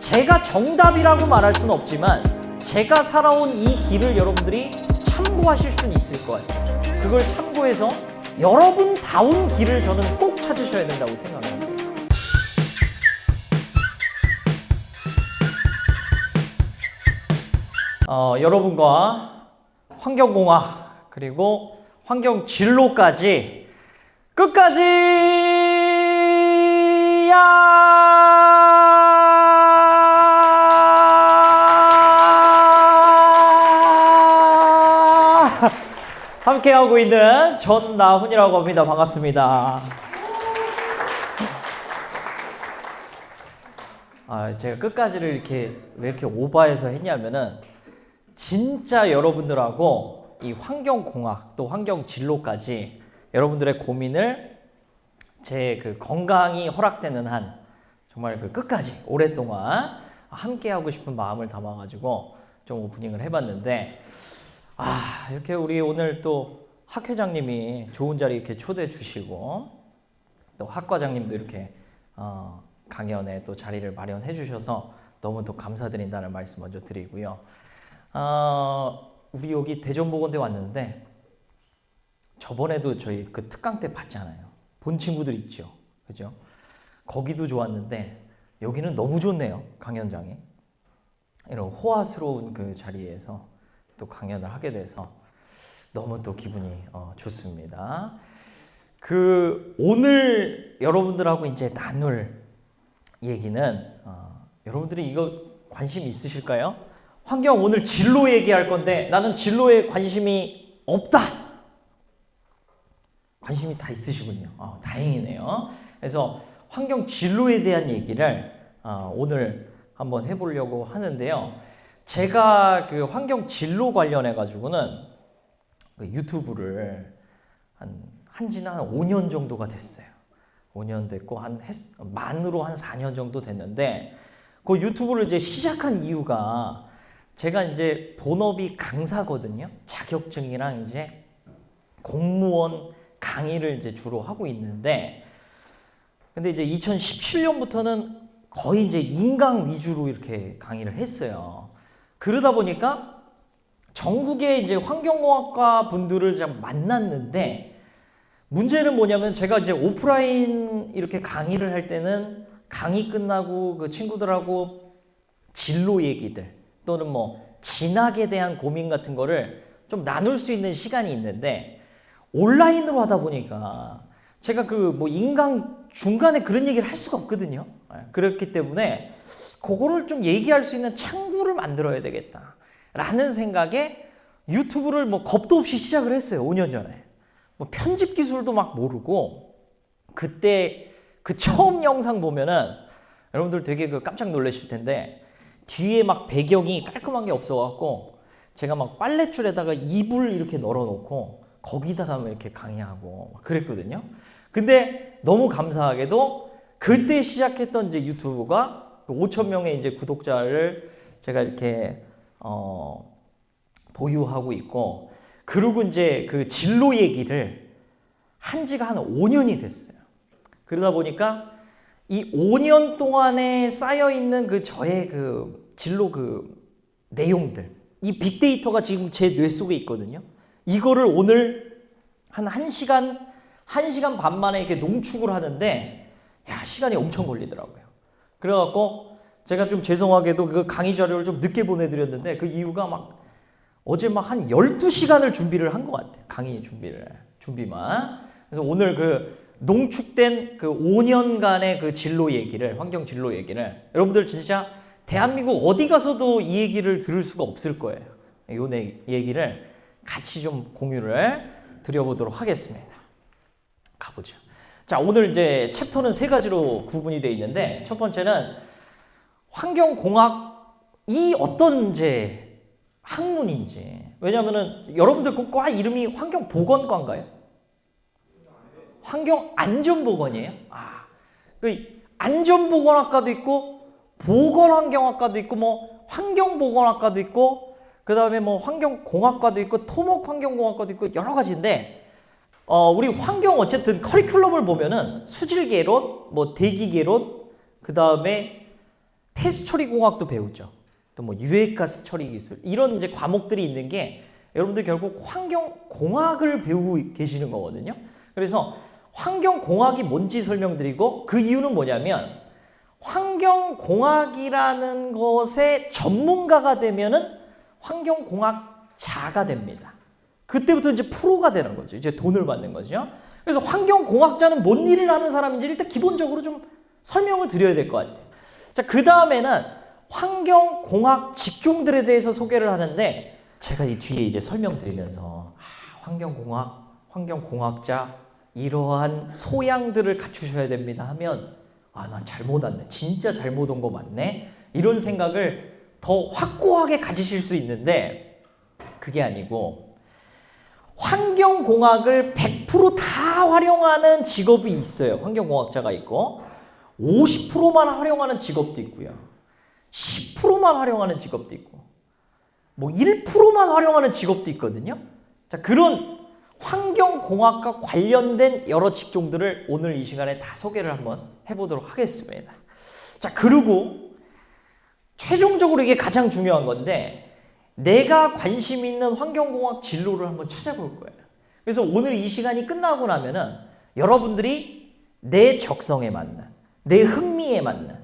제가 정답이라고 말할 수는 없지만 제가 살아온 이 길을 여러분들이 참고하실 수는 있을 거예요. 그걸 참고해서 여러분다운 길을 저는 꼭 찾으셔야 된다고 생각합니다. 여러분과 환경공학 그리고 환경진로까지 끝까지 함께하고 있는 전나훈이라고 합니다. 반갑습니다. 제가 끝까지를 왜 이렇게 오버해서 했냐면은 진짜 여러분들하고 이 환경공학 또 환경진로까지 여러분들의 고민을 제 그 건강이 허락되는 한 정말 그 끝까지 오랫동안 함께하고 싶은 마음을 담아가지고 좀 오프닝을 해봤는데 이렇게 우리 오늘 또 학회장님이 좋은 자리 이렇게 초대해 주시고 또 학과장님도 이렇게 강연에 또 자리를 마련해 주셔서 너무 또 감사드린다는 말씀 먼저 드리고요. 우리 여기 대전보건대 왔는데 저번에도 저희 그 특강 때 봤잖아요. 본 친구들 있죠. 그죠? 거기도 좋았는데 여기는 너무 좋네요. 강연장이. 이런 호화스러운 그 자리에서 또 강연을 하게 돼서 너무 또 기분이 좋습니다. 오늘 여러분들하고 이제 나눌 얘기는 여러분들이 이거 관심 있으실까요? 환경 오늘 진로 얘기할 건데 나는 진로에 관심이 없다. 관심이 다 있으시군요. 다행이네요. 그래서 환경 진로에 대한 얘기를 오늘 한번 해보려고 하는데요. 제가 그 환경 진로 관련해 가지고는 유튜브를 한지는 한 5년 정도가 됐어요. 5년 됐고 만으로 한 4년 정도 됐는데 그 유튜브를 이제 시작한 이유가 제가 이제 본업이 강사거든요. 자격증이랑 이제 공무원 강의를 이제 주로 하고 있는데 근데 이제 2017년부터는 거의 이제 인강 위주로 이렇게 강의를 했어요. 그러다 보니까 전국의 이제 환경공학과 분들을 좀 만났는데 문제는 뭐냐면 제가 이제 오프라인 이렇게 강의를 할 때는 강의 끝나고 그 친구들하고 진로 얘기들 또는 뭐 진학에 대한 고민 같은 거를 좀 나눌 수 있는 시간이 있는데 온라인으로 하다 보니까 제가 그 뭐 인강 중간에 그런 얘기를 할 수가 없거든요. 그렇기 때문에 그거를 좀 얘기할 수 있는 창구를 만들어야 되겠다라는 생각에 유튜브를 뭐 겁도 없이 시작을 했어요. 5년 전에. 뭐 편집 기술도 막 모르고 그때 그 처음 영상 보면은 여러분들 되게 그 깜짝 놀라실 텐데 뒤에 막 배경이 깔끔한 게 없어갖고 제가 막 빨랫줄에다가 이불 이렇게 널어놓고 거기다가 이렇게 강의하고 막 그랬거든요. 근데 너무 감사하게도 그때 시작했던 이제 유튜브가 5,000명의 이제 구독자를 제가 이렇게 보유하고 있고 그리고 이제 그 진로 얘기를 한 지가 한 5년이 됐어요. 그러다 보니까 이 5년 동안에 쌓여 있는 그 저의 그 진로 그 내용들 이 빅데이터가 지금 제 뇌 속에 있거든요. 이거를 오늘 한 1시간 반 만에 이렇게 농축을 하는데 시간이 엄청 걸리더라고요. 그래갖고 제가 좀 죄송하게도 그 강의 자료를 좀 늦게 보내드렸는데 그 이유가 막 어제 막 한 12시간을 준비를 한 것 같아요. 강의 준비만. 그래서 오늘 그 농축된 그 5년간의 그 진로 얘기를, 환경 진로 얘기를 여러분들 진짜 대한민국 어디 가서도 이 얘기를 들을 수가 없을 거예요. 요 얘기를 같이 좀 공유를 드려보도록 하겠습니다. 가보죠. 자, 오늘 이제 챕터는 3가지로 구분이 되어 있는데 첫 번째는 환경공학이 어떤 이제 학문인지. 왜냐면은 여러분들 그 과 이름이 환경보건과인가요? 환경안전보건이에요? 그 안전보건학과도 있고 보건환경학과도 있고 뭐 환경보건학과도 있고 그 다음에 뭐 환경공학과도 있고 토목환경공학과도 있고 여러 가지인데 우리 환경 어쨌든 커리큘럼을 보면은 수질개론, 뭐 대기개론, 그 다음에 폐수 처리 공학도 배우죠. 또 뭐 유해가스 처리 기술 이런 이제 과목들이 있는 게 여러분들 결국 환경 공학을 배우고 계시는 거거든요. 그래서 환경 공학이 뭔지 설명드리고 그 이유는 뭐냐면 환경 공학이라는 것의 전문가가 되면은 환경 공학자가 됩니다. 그때부터 이제 프로가 되는 거죠. 이제 돈을 받는 거죠. 그래서 환경 공학자는 뭔 일을 하는 사람인지 일단 기본적으로 좀 설명을 드려야 될 것 같아요. 자, 그 다음에는 환경공학 직종들에 대해서 소개를 하는데 제가 이 뒤에 이제 설명드리면서 환경공학자 이러한 소양들을 갖추셔야 됩니다 하면 난 잘못 왔네. 진짜 잘못 온 거 맞네. 이런 생각을 더 확고하게 가지실 수 있는데 그게 아니고 환경공학을 100% 활용하는 직업이 있어요. 환경공학자가 있고 50%만 활용하는 직업도 있고요. 10%만 활용하는 직업도 있고 뭐 1%만 활용하는 직업도 있거든요. 자, 그런 환경공학과 관련된 여러 직종들을 오늘 이 시간에 다 소개를 한번 해보도록 하겠습니다. 자, 그리고 최종적으로 이게 가장 중요한 건데 내가 관심 있는 환경공학 진로를 한번 찾아볼 거예요. 그래서 오늘 이 시간이 끝나고 나면은 여러분들이 내 적성에 맞는, 내 흥미에 맞는,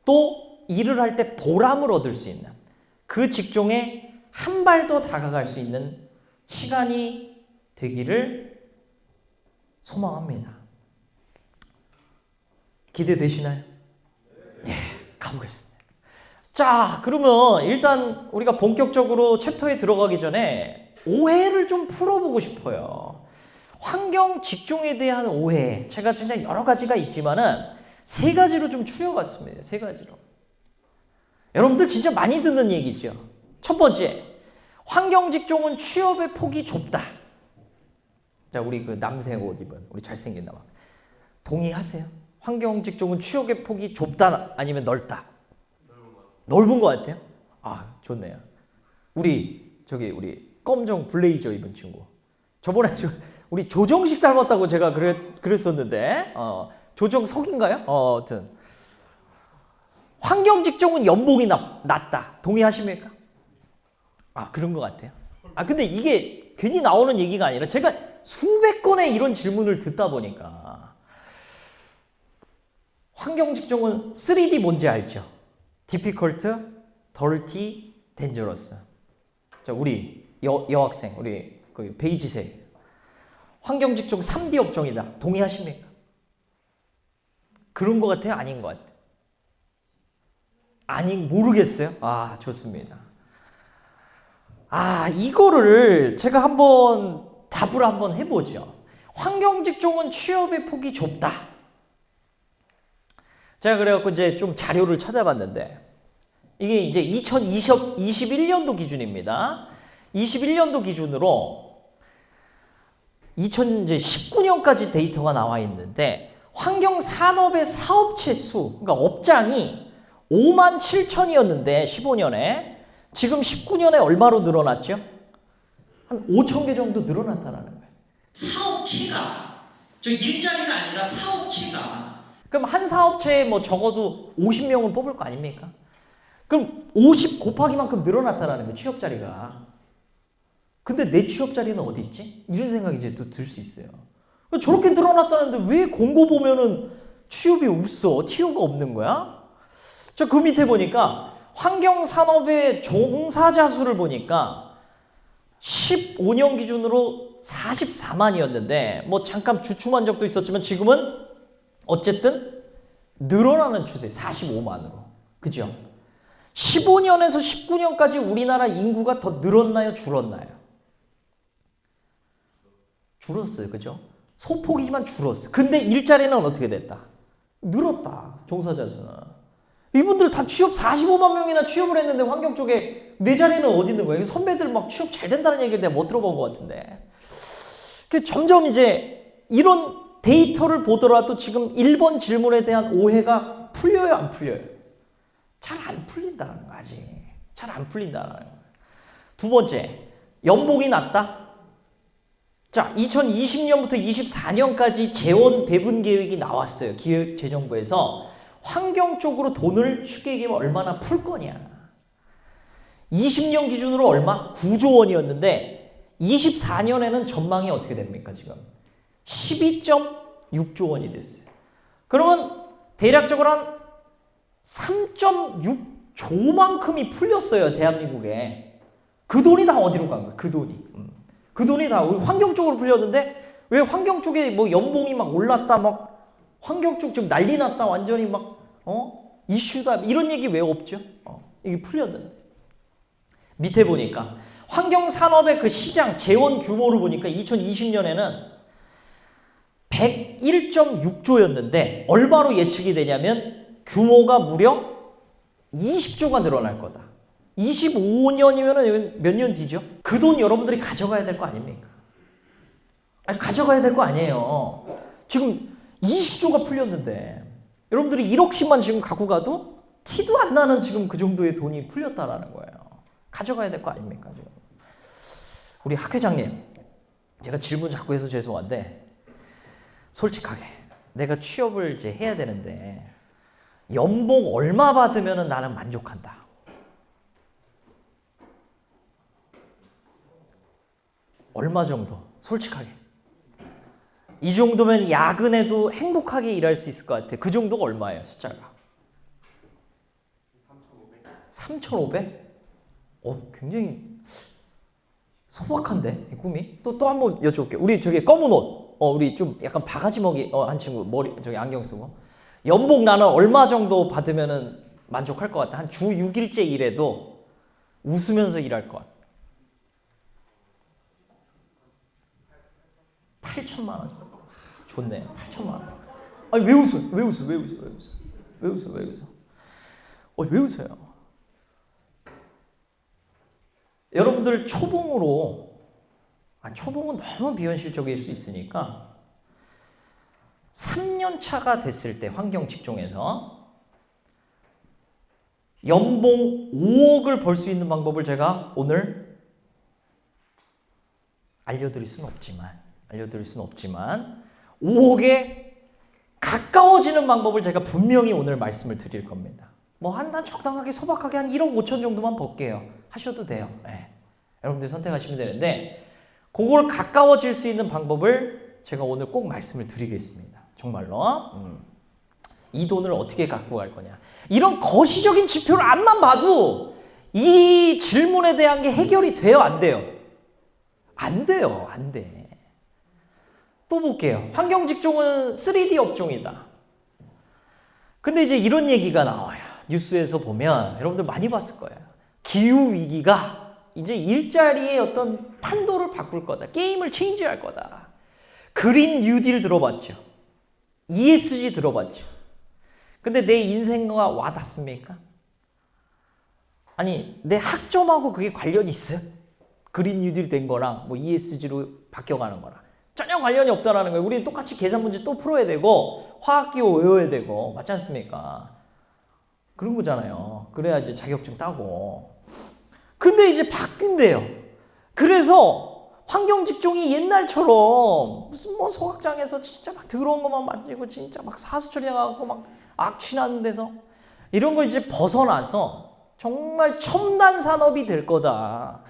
또 일을 할 때 보람을 얻을 수 있는 그 직종에 한 발 더 다가갈 수 있는 시간이 되기를 소망합니다. 기대되시나요? 예, 가보겠습니다. 자, 그러면 일단 우리가 본격적으로 챕터에 들어가기 전에 오해를 좀 풀어보고 싶어요. 환경 직종에 대한 오해, 제가 진짜 여러 가지가 있지만은 세 가지로 좀 추려봤습니다. 세 가지로. 여러분들 진짜 많이 듣는 얘기죠. 첫 번째, 환경 직종은 취업의 폭이 좁다. 자, 우리 그 남색 옷 입은 우리 잘생긴 남아 동의하세요? 환경 직종은 취업의 폭이 좁다 아니면 넓다? 넓은 것 같아요. 아, 좋네요. 우리 검정 블레이저 입은 친구. 저번에 우리 조정식 닮았다고 제가 그랬었는데 조정석인가요? 아무튼 환경 직종은 연봉이 낮다. 동의하십니까? 아, 그런 것 같아요. 아, 근데 이게 괜히 나오는 얘기가 아니라 제가 수백 건의 이런 질문을 듣다 보니까 환경 직종은 3D 뭔지 알죠? difficult, dirty, dangerous. 자, 우리 여학생, 우리 그 베이지색. 환경 직종 3D 업종이다. 동의하십니까? 그런 것 같아요? 아닌 것 같아요? 모르겠어요? 아, 좋습니다. 아, 이거를 제가 답을 한번 해보죠. 환경 직종은 취업의 폭이 좁다. 제가 그래갖고 이제 좀 자료를 찾아봤는데, 이게 이제 2021년도 기준입니다. 21년도 기준으로 2019년까지 데이터가 나와 있는데, 환경 산업의 사업체 수, 그러니까 업장이 5만 7천이었는데 15년에 지금 19년에 얼마로 늘어났죠? 한 5천 개 정도 늘어났다는 거예요. 사업체가 저 일자리가 아니라 사업체가. 그럼 한 사업체에 뭐 적어도 50명은 뽑을 거 아닙니까? 그럼 50 곱하기만큼 늘어났다는 거예요. 취업 자리가. 근데 내 취업 자리는 어디 있지? 이런 생각이 이제 또 들 수 있어요. 저렇게 늘어났다는데 왜 공고 보면은 취업이 없어? 티오가 없는 거야? 저 그 밑에 보니까 환경산업의 종사자 수를 보니까 15년 기준으로 44만이었는데 뭐 잠깐 주춤한 적도 있었지만 지금은 어쨌든 늘어나는 추세 45만으로. 그죠? 15년에서 19년까지 우리나라 인구가 더 늘었나요? 줄었나요? 줄었어요. 그죠? 소폭이지만 줄었어. 근데 일자리는 어떻게 됐다? 늘었다. 종사자 수는. 이분들 다 취업 45만 명이나 취업을 했는데 환경 쪽에 내 자리는 어디 있는 거예요? 선배들 막 취업 잘 된다는 얘기를 내가 못 들어본 것 같은데. 점점 이제 이런 데이터를 보더라도 지금 1번 질문에 대한 오해가 풀려요, 안 풀려요? 잘 안 풀린다는 거 아직. 잘 안 풀린다는 거. 두 번째, 연봉이 낮다? 자, 2020년부터 24년까지 재원 배분 계획이 나왔어요. 기획재정부에서. 환경 쪽으로 돈을 쉽게 얘기하면 얼마나 풀 거냐. 20년 기준으로 얼마? 9조 원이었는데 24년에는 전망이 어떻게 됩니까 지금? 12.6조 원이 됐어요. 그러면 대략적으로 한 3.6조만큼이 풀렸어요 대한민국에. 그 돈이 다 어디로 간 거야? 그 돈이. 그 돈이 다 환경 쪽으로 풀렸는데 왜 환경 쪽에 뭐 연봉이 막 올랐다 막 환경 쪽 좀 난리 났다 완전히 막 이슈다 이런 얘기 왜 없죠? 이게 풀렸는데. 밑에 보니까 환경산업의 그 시장 재원 규모를 보니까 2020년에는 101.6조였는데 얼마로 예측이 되냐면 규모가 무려 20조가 늘어날 거다. 25년이면 몇 년 뒤죠? 그 돈 여러분들이 가져가야 될 거 아닙니까? 아니, 가져가야 될 거 아니에요. 지금 20조가 풀렸는데 여러분들이 1억씩만 지금 갖고 가도 티도 안 나는 지금 그 정도의 돈이 풀렸다라는 거예요. 가져가야 될 거 아닙니까? 지금. 우리 학 회장님, 제가 질문 자꾸 해서 죄송한데 솔직하게 내가 취업을 이제 해야 되는데 연봉 얼마 받으면 나는 만족한다. 얼마 정도? 솔직하게. 이 정도면 야근해도 행복하게 일할 수 있을 것 같아. 그 정도가 얼마예요, 숫자가? 3,500? 굉장히 소박한데, 이 꿈이? 또 한번 여쭤볼게요. 우리 저기 검은 옷, 우리 좀 약간 바가지 먹이 한 친구, 머리, 저기 안경 쓰고. 연봉 나는 얼마 정도 받으면은 만족할 것 같아? 한 주 6일째 일해도 웃으면서 일할 것 같아. 8천만 원. 좋네. 8천만 원. 아니, 왜 웃어? 왜 웃어? 왜 웃어? 왜 웃어? 왜 웃어? 왜 웃어? 왜 웃어요? 여러분들 초봉으로, 초봉은 너무 비현실적일 수 있으니까 3년 차가 됐을 때 환경 직종에서 연봉 5억을 벌 수 있는 방법을 제가 오늘 알려드릴 수는 없지만 5억에 가까워지는 방법을 제가 분명히 오늘 말씀을 드릴 겁니다. 뭐 한 적당하게 소박하게 한 1억 5천 정도만 벌게요. 하셔도 돼요. 네. 여러분들이 선택하시면 되는데 그걸 가까워질 수 있는 방법을 제가 오늘 꼭 말씀을 드리겠습니다. 정말로. 이 돈을 어떻게 갖고 갈 거냐. 이런 거시적인 지표를 앞만 봐도 이 질문에 대한 게 해결이 돼요? 안 돼요? 안 돼요. 안 돼. 또 볼게요. 환경 직종은 3D 업종이다. 근데 이제 이런 얘기가 나와요. 뉴스에서 보면 여러분들 많이 봤을 거예요. 기후 위기가 이제 일자리의 어떤 판도를 바꿀 거다. 게임을 체인지할 거다. 그린 뉴딜 들어봤죠? ESG 들어봤죠? 근데 내 인생과 와 닿습니까? 아니, 내 학점하고 그게 관련이 있어요? 그린 뉴딜 된 거랑 뭐 ESG로 바뀌어가는 거랑 전혀 관련이 없다라는 거예요. 우리는 똑같이 계산 문제 또 풀어야 되고 화학기호 외워야 되고 맞지 않습니까? 그런 거잖아요. 그래야 이제 자격증 따고. 근데 이제 바뀐대요. 그래서 환경 직종이 옛날처럼 무슨 뭐 소각장에서 진짜 막 더러운 것만 만지고 진짜 막 사수처리 나가고 막 악취나는 데서 이런 걸 이제 벗어나서 정말 첨단 산업이 될 거다.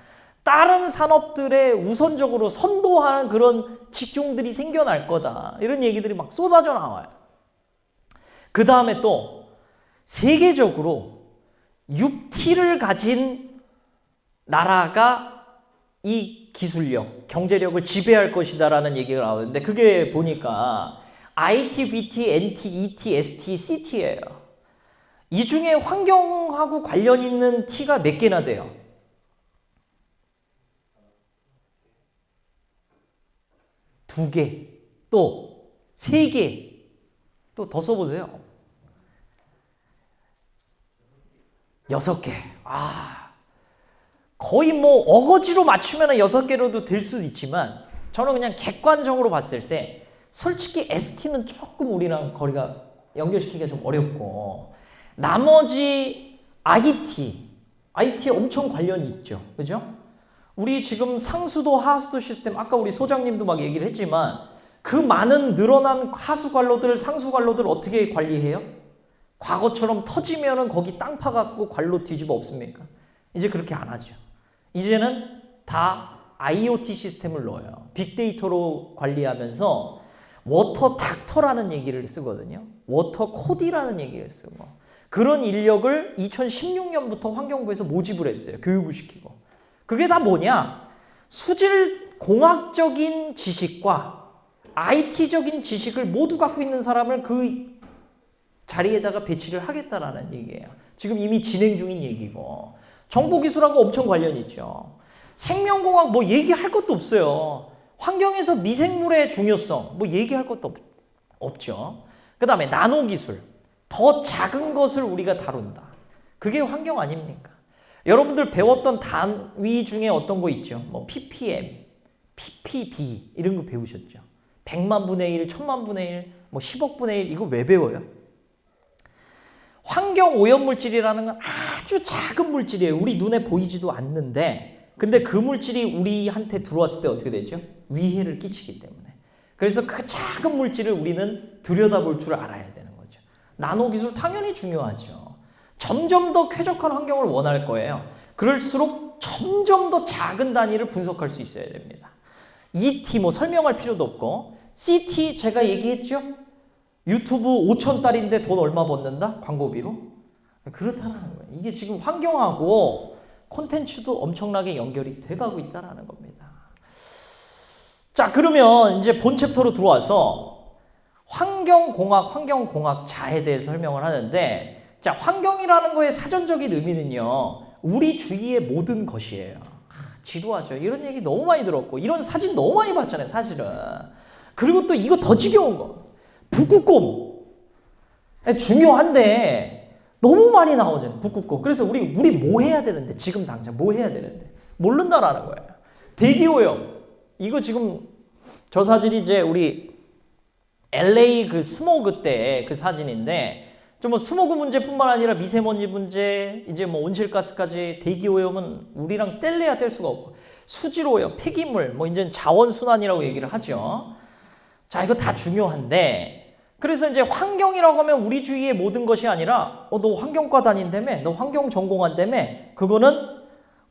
다른 산업들에 우선적으로 선도하는 그런 직종들이 생겨날 거다. 이런 얘기들이 막 쏟아져 나와요. 그 다음에 또 세계적으로 6T를 가진 나라가 이 기술력, 경제력을 지배할 것이다라는 얘기가 나오는데 그게 보니까 IT, BT, NT, ET, ST, CT예요. 이 중에 환경하고 관련 있는 T가 몇 개나 돼요? 2개, 또 3개, 또 더 써보세요. 6개. 거의 뭐 어거지로 맞추면 6개로도 될 수도 있지만 저는 그냥 객관적으로 봤을 때 솔직히 ST는 조금 우리랑 거리가 연결시키기가 좀 어렵고 나머지 IT에 엄청 관련이 있죠. 그죠? 우리 지금 상수도 하수도 시스템 아까 우리 소장님도 막 얘기를 했지만 그 많은 늘어난 하수 관로들 상수 관로들 어떻게 관리해요? 과거처럼 터지면은 거기 땅 파갖고 관로 뒤집어 엎습니까? 이제 그렇게 안 하죠. 이제는 다 IoT 시스템을 넣어요. 빅데이터로 관리하면서 워터 닥터라는 얘기를 쓰거든요. 워터 코디라는 얘기를 쓰고 그런 인력을 2016년부터 환경부에서 모집을 했어요. 교육을 시키고. 그게 다 뭐냐? 수질 공학적인 지식과 IT적인 지식을 모두 갖고 있는 사람을 그 자리에다가 배치를 하겠다라는 얘기예요. 지금 이미 진행 중인 얘기고 정보기술하고 엄청 관련이 있죠. 생명공학 뭐 얘기할 것도 없어요. 환경에서 미생물의 중요성 뭐 얘기할 것도 없죠. 그 다음에 나노기술 더 작은 것을 우리가 다룬다. 그게 환경 아닙니까? 여러분들 배웠던 단위 중에 어떤 거 있죠? 뭐 ppm, ppb 이런 거 배우셨죠? 100만 분의 1, 1000만 분의 1, 뭐 10억 분의 1 이거 왜 배워요? 환경 오염물질이라는 건 아주 작은 물질이에요. 우리 눈에 보이지도 않는데 근데 그 물질이 우리한테 들어왔을 때 어떻게 되죠? 위해를 끼치기 때문에. 그래서 그 작은 물질을 우리는 들여다볼 줄 알아야 되는 거죠. 나노기술 당연히 중요하죠. 점점 더 쾌적한 환경을 원할 거예요. 그럴수록 점점 더 작은 단위를 분석할 수 있어야 됩니다. ET 뭐 설명할 필요도 없고 CT 제가 얘기했죠? 유튜브 5,000달인데 돈 얼마 벗는다? 광고비로? 그렇다는 거예요. 이게 지금 환경하고 콘텐츠도 엄청나게 연결이 돼가고 있다는 겁니다. 자, 그러면 이제 본 챕터로 들어와서 환경공학자에 대해서 설명을 하는데 자, 환경이라는 거의 사전적인 의미는요. 우리 주위의 모든 것이에요. 지루하죠. 이런 얘기 너무 많이 들었고 이런 사진 너무 많이 봤잖아요. 사실은. 그리고 또 이거 더 지겨운 거. 북극곰. 중요한데 너무 많이 나오잖아요. 북극곰. 그래서 우리 뭐 해야 되는데 지금 당장 뭐 해야 되는데 모른다라는 거예요. 대기오염. 이거 지금 저 사진이 이제 우리 LA 그 스모그 때 그 사진인데 좀 뭐 스모그 문제뿐만 아니라 미세먼지 문제, 이제 뭐 온실가스까지 대기오염은 우리랑 뗄래야 뗄 수가 없고 수질오염, 폐기물, 뭐 이제 자원순환이라고 얘기를 하죠. 자, 이거 다 중요한데 그래서 이제 환경이라고 하면 우리 주위의 모든 것이 아니라 너 환경과 다닌다며? 너 환경 전공한다며? 그거는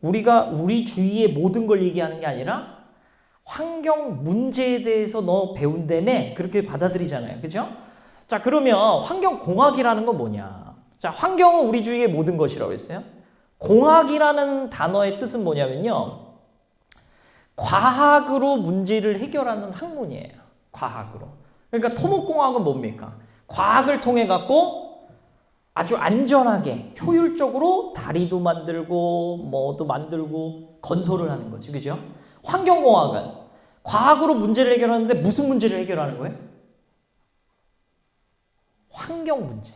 우리가 우리 주위의 모든 걸 얘기하는 게 아니라 환경 문제에 대해서 너 배운다며? 그렇게 받아들이잖아요. 그죠? 자, 그러면 환경공학이라는 건 뭐냐? 자, 환경은 우리 주위의 모든 것이라고 했어요. 공학이라는 단어의 뜻은 뭐냐면요. 과학으로 문제를 해결하는 학문이에요. 과학으로. 그러니까 토목공학은 뭡니까? 과학을 통해 갖고 아주 안전하게 효율적으로 다리도 만들고 뭐도 만들고 건설을 하는 거지. 그죠? 환경공학은 과학으로 문제를 해결하는데 무슨 문제를 해결하는 거예요?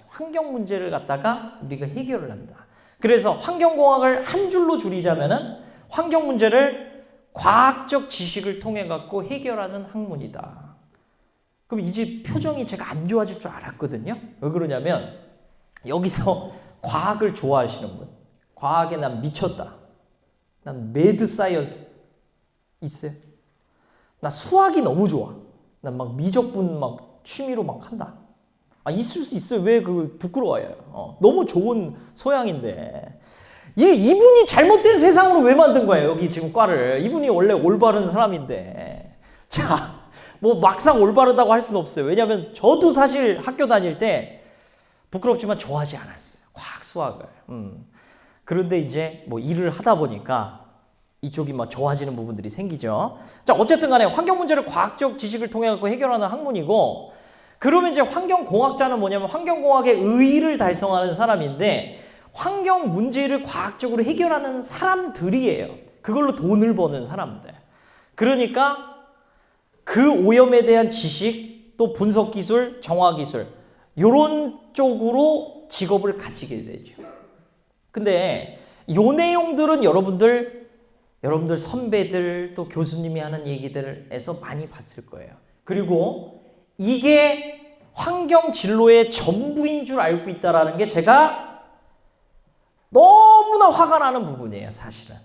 환경 문제를 갖다가 우리가 해결을 한다. 그래서 환경공학을 한 줄로 줄이자면은 환경 문제를 과학적 지식을 통해 갖고 해결하는 학문이다. 그럼 이제 표정이 제가 안 좋아질 줄 알았거든요. 왜 그러냐면 여기서 과학을 좋아하시는 분, 과학에 난 미쳤다. 난 매드 사이언스 있어요. 나 수학이 너무 좋아. 난 막 미적분 막 취미로 막 한다. 있을 수 있어요. 왜 그 부끄러워요? 너무 좋은 소양인데 이분이 잘못된 세상으로 왜 만든 거예요? 여기 지금 과를. 이분이 원래 올바른 사람인데 자, 뭐 막상 올바르다고 할 수는 없어요. 왜냐하면 저도 사실 학교 다닐 때 부끄럽지만 좋아하지 않았어요. 과학 수학을. 그런데 이제 뭐 일을 하다 보니까 이쪽이 막 좋아지는 부분들이 생기죠. 자, 어쨌든 간에 환경 문제를 과학적 지식을 통해 갖고 해결하는 학문이고 그러면 이제 환경공학자는 뭐냐면 환경공학의 의의를 달성하는 사람인데 환경 문제를 과학적으로 해결하는 사람들이에요. 그걸로 돈을 버는 사람들. 그러니까 그 오염에 대한 지식, 또 분석기술, 정화기술 이런 쪽으로 직업을 가지게 되죠. 근데 이 내용들은 여러분들 선배들 또 교수님이 하는 얘기들에서 많이 봤을 거예요. 그리고 이게 환경 진로의 전부인 줄 알고 있다는 게 제가 너무나 화가 나는 부분이에요, 사실은.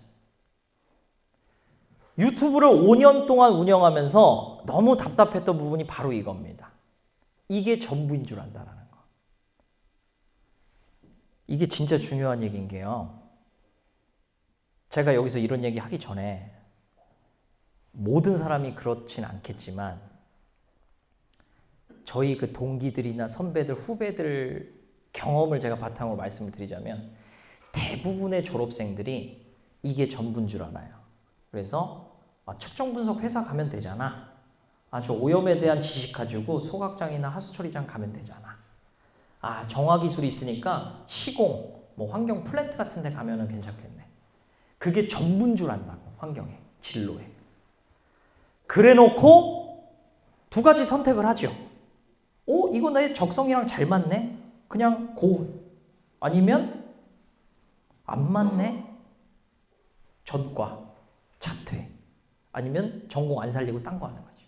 유튜브를 5년 동안 운영하면서 너무 답답했던 부분이 바로 이겁니다. 이게 전부인 줄 안다는 거. 이게 진짜 중요한 얘기인 게요. 제가 여기서 이런 얘기 하기 전에 모든 사람이 그렇진 않겠지만 저희 그 동기들이나 선배들, 후배들 경험을 제가 바탕으로 말씀을 드리자면 대부분의 졸업생들이 이게 전부인 줄 알아요. 그래서 측정 분석 회사 가면 되잖아. 저 오염에 대한 지식 가지고 소각장이나 하수처리장 가면 되잖아. 정화기술이 있으니까 시공, 뭐 환경 플랜트 같은 데 가면은 괜찮겠네. 그게 전부인 줄 안다고, 환경에, 진로에. 그래 놓고 두 가지 선택을 하죠. 이거 내 적성이랑 잘 맞네? 그냥 고. 아니면 안 맞네? 전과, 자퇴. 아니면 전공 안 살리고 딴 거 하는 거지.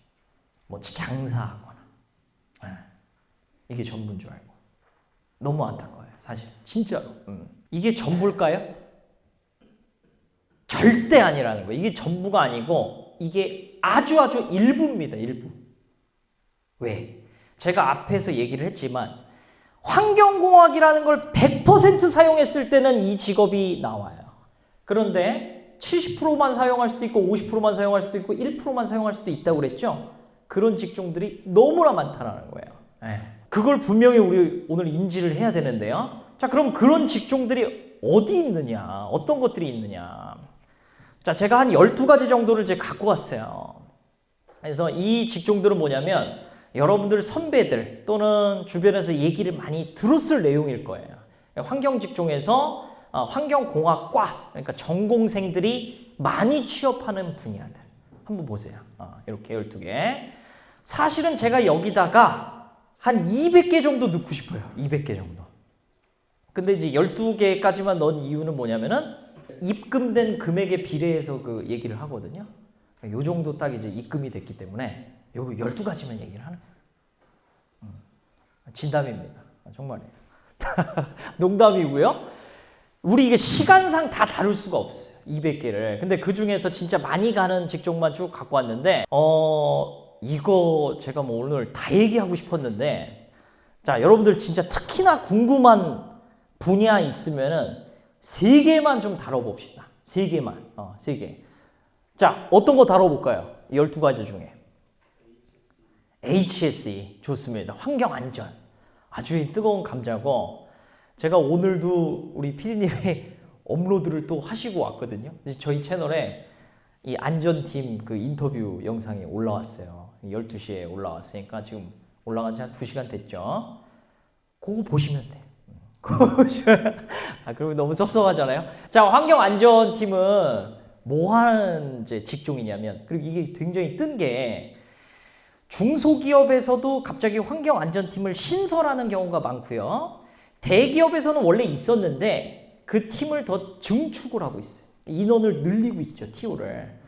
뭐 장사하거나. 이게 전부인 줄 알고. 너무 안타까워요, 사실. 진짜로. 이게 전부일까요? 절대 아니라는 거예요. 이게 전부가 아니고 이게 아주 일부입니다. 일부. 왜? 제가 앞에서 얘기를 했지만 환경공학이라는 걸 100% 사용했을 때는 이 직업이 나와요. 그런데 70%만 사용할 수도 있고 50%만 사용할 수도 있고 1%만 사용할 수도 있다고 그랬죠? 그런 직종들이 너무나 많다는 거예요. 그걸 분명히 우리 오늘 인지를 해야 되는데요. 자, 그럼 그런 직종들이 어디 있느냐? 어떤 것들이 있느냐? 자, 제가 한 12가지 정도를 이제 갖고 왔어요. 그래서 이 직종들은 뭐냐면 여러분들 선배들 또는 주변에서 얘기를 많이 들었을 내용일 거예요. 환경 직종에서 환경공학과, 그러니까 전공생들이 많이 취업하는 분야들. 한번 보세요. 이렇게 12개. 사실은 제가 여기다가 한 200개 정도 넣고 싶어요. 200개 정도. 근데 이제 12개까지만 넣은 이유는 뭐냐면은 입금된 금액에 비례해서 그 얘기를 하거든요. 요 정도 딱 이제 입금이 됐기 때문에 요 12가지만 얘기를 하는 거예요. 진담입니다. 정말이에요. 농담이고요. 우리 이게 시간상 다 다룰 수가 없어요. 200개를. 근데 그 중에서 진짜 많이 가는 직종만 쭉 갖고 왔는데 이거 제가 뭐 오늘 다 얘기하고 싶었는데 자, 여러분들 진짜 특히나 궁금한 분야 있으면은 3개만 좀 다뤄봅시다. 3개만. 3개. 자, 어떤 거 다뤄볼까요? 12가지 중에. HSE. 좋습니다. 환경안전. 아주 뜨거운 감자고, 제가 오늘도 우리 PD님이 업로드를 또 하시고 왔거든요. 저희 채널에 이 안전팀 그 인터뷰 영상이 올라왔어요. 12시에 올라왔으니까 지금 올라간 지 한 2시간 됐죠. 그거 보시면 돼요. 그러면 너무 섭섭하잖아요. 자, 환경안전팀은 뭐 하는 이제 직종이냐면, 그리고 이게 굉장히 뜬 게 중소기업에서도 갑자기 환경안전팀을 신설하는 경우가 많고요. 대기업에서는 원래 있었는데 그 팀을 더 증축을 하고 있어요. 인원을 늘리고 있죠, TO를.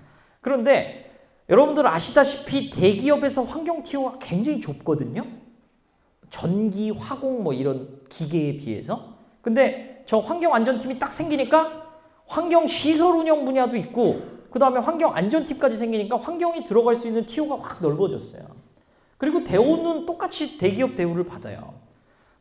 그런데 여러분들 아시다시피 대기업에서 환경 TO가 굉장히 좁거든요. 전기, 화공 뭐 이런 기계에 비해서. 근데 저 환경안전팀이 딱 생기니까 환경시설 운영 분야도 있고 그 다음에 환경안전팀까지 생기니까 환경이 들어갈 수 있는 TO가 확 넓어졌어요. 그리고 대우는 똑같이 대기업 대우를 받아요.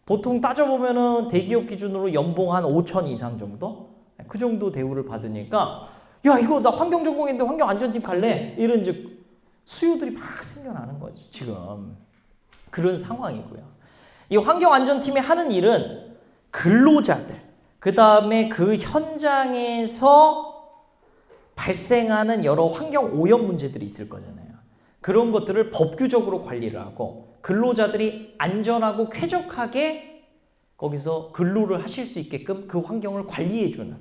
보통 따져보면은 대기업 기준으로 연봉 한 5천 이상 정도? 그 정도 대우를 받으니까 야, 이거 나 환경 전공인데 환경안전팀 갈래? 이런 이제 수요들이 막 생겨나는 거죠, 지금. 그런 상황이고요. 이 환경안전팀이 하는 일은 근로자들, 그 다음에 그 현장에서 발생하는 여러 환경 오염 문제들이 있을 거잖아요. 그런 것들을 법규적으로 관리를 하고 근로자들이 안전하고 쾌적하게 거기서 근로를 하실 수 있게끔 그 환경을 관리해주는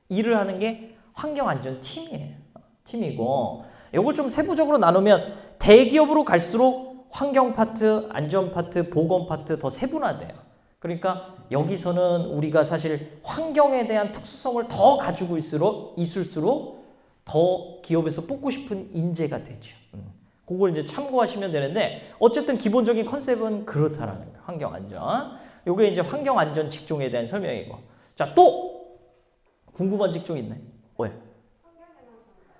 일을 하는 게 환경안전팀이에요. 팀이고, 이걸 좀 세부적으로 나누면 대기업으로 갈수록 환경 파트, 안전 파트, 보건 파트 더 세분화돼요. 그러니까 여기서는 우리가 사실 환경에 대한 특수성을 더 가지고 있을수록 더 기업에서 뽑고 싶은 인재가 되죠. 그걸 이제 참고하시면 되는데, 어쨌든 기본적인 컨셉은 그렇다라는 거예요. 환경안전. 요게 이제 환경안전 직종에 대한 설명이고. 자, 또 궁금한 직종 있나요? 왜?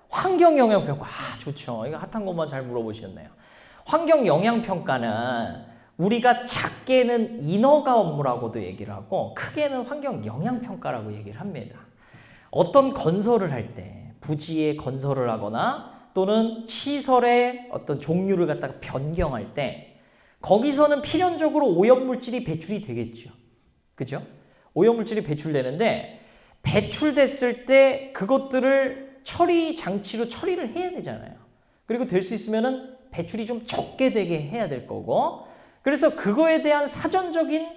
환경영향평가. 좋죠. 이거 핫한 것만 잘 물어보셨네요. 환경영향평가는 우리가 작게는 인허가 업무라고도 얘기를 하고 크게는 환경 영향 평가라고 얘기를 합니다. 어떤 건설을 할 때 부지에 건설을 하거나 또는 시설의 어떤 종류를 갖다가 변경할 때 거기서는 필연적으로 오염물질이 배출이 되겠죠. 그죠? 오염물질이 배출되는데 배출됐을 때 그것들을 처리 장치로 처리를 해야 되잖아요. 그리고 될 수 있으면은 배출이 좀 적게 되게 해야 될 거고 그래서 그거에 대한 사전적인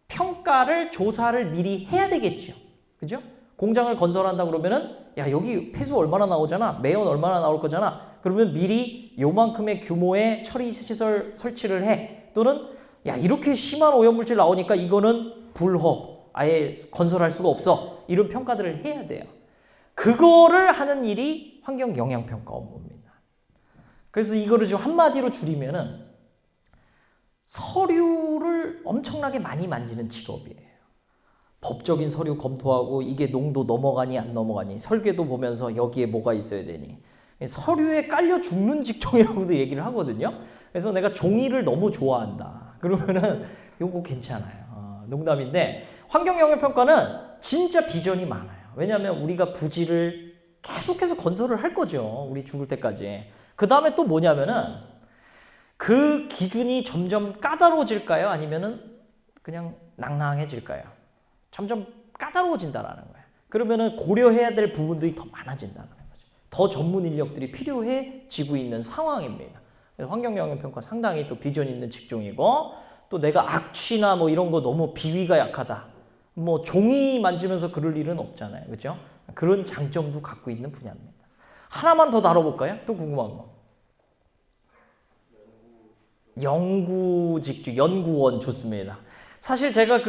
평가를 조사를 미리 해야 되겠죠. 그죠? 공장을 건설한다 그러면은 야 여기 폐수 얼마나 나오잖아. 매연 얼마나 나올 거잖아. 그러면 미리 요만큼의 규모의 처리 시설 설치를 해. 또는 야 이렇게 심한 오염물질 나오니까 이거는 불허. 아예 건설할 수가 없어. 이런 평가들을 해야 돼요. 그거를 하는 일이 환경 영향 평가 업무입니다. 그래서 이거를 좀 한마디로 줄이면은 서류를 엄청나게 많이 만지는 직업이에요. 법적인 서류 검토하고 이게 농도 넘어가니 안 넘어가니 설계도 보면서 여기에 뭐가 있어야 되니 서류에 깔려 죽는 직종이라고도 얘기를 하거든요. 그래서 내가 종이를 너무 좋아한다. 그러면은 요거 괜찮아요. 농담인데 환경영향평가는 진짜 비전이 많아요. 왜냐하면 우리가 부지를 계속해서 건설을 할 거죠. 우리 죽을 때까지. 그 다음에 또 뭐냐면은 그 기준이 점점 까다로워질까요? 아니면은 그냥 낭낭해질까요? 점점 까다로워진다라는 거예요. 그러면은 고려해야 될 부분들이 더 많아진다는 거죠. 더 전문 인력들이 필요해지고 있는 상황입니다. 환경영향평가 상당히 또 비전 있는 직종이고 또 내가 악취나 뭐 이런 거 너무 비위가 약하다. 뭐 종이 만지면서 그럴 일은 없잖아요. 그렇죠? 그런 장점도 갖고 있는 분야입니다. 하나만 더 다뤄볼까요? 또 궁금한 거. 연구 직종, 연구원 좋습니다. 사실 제가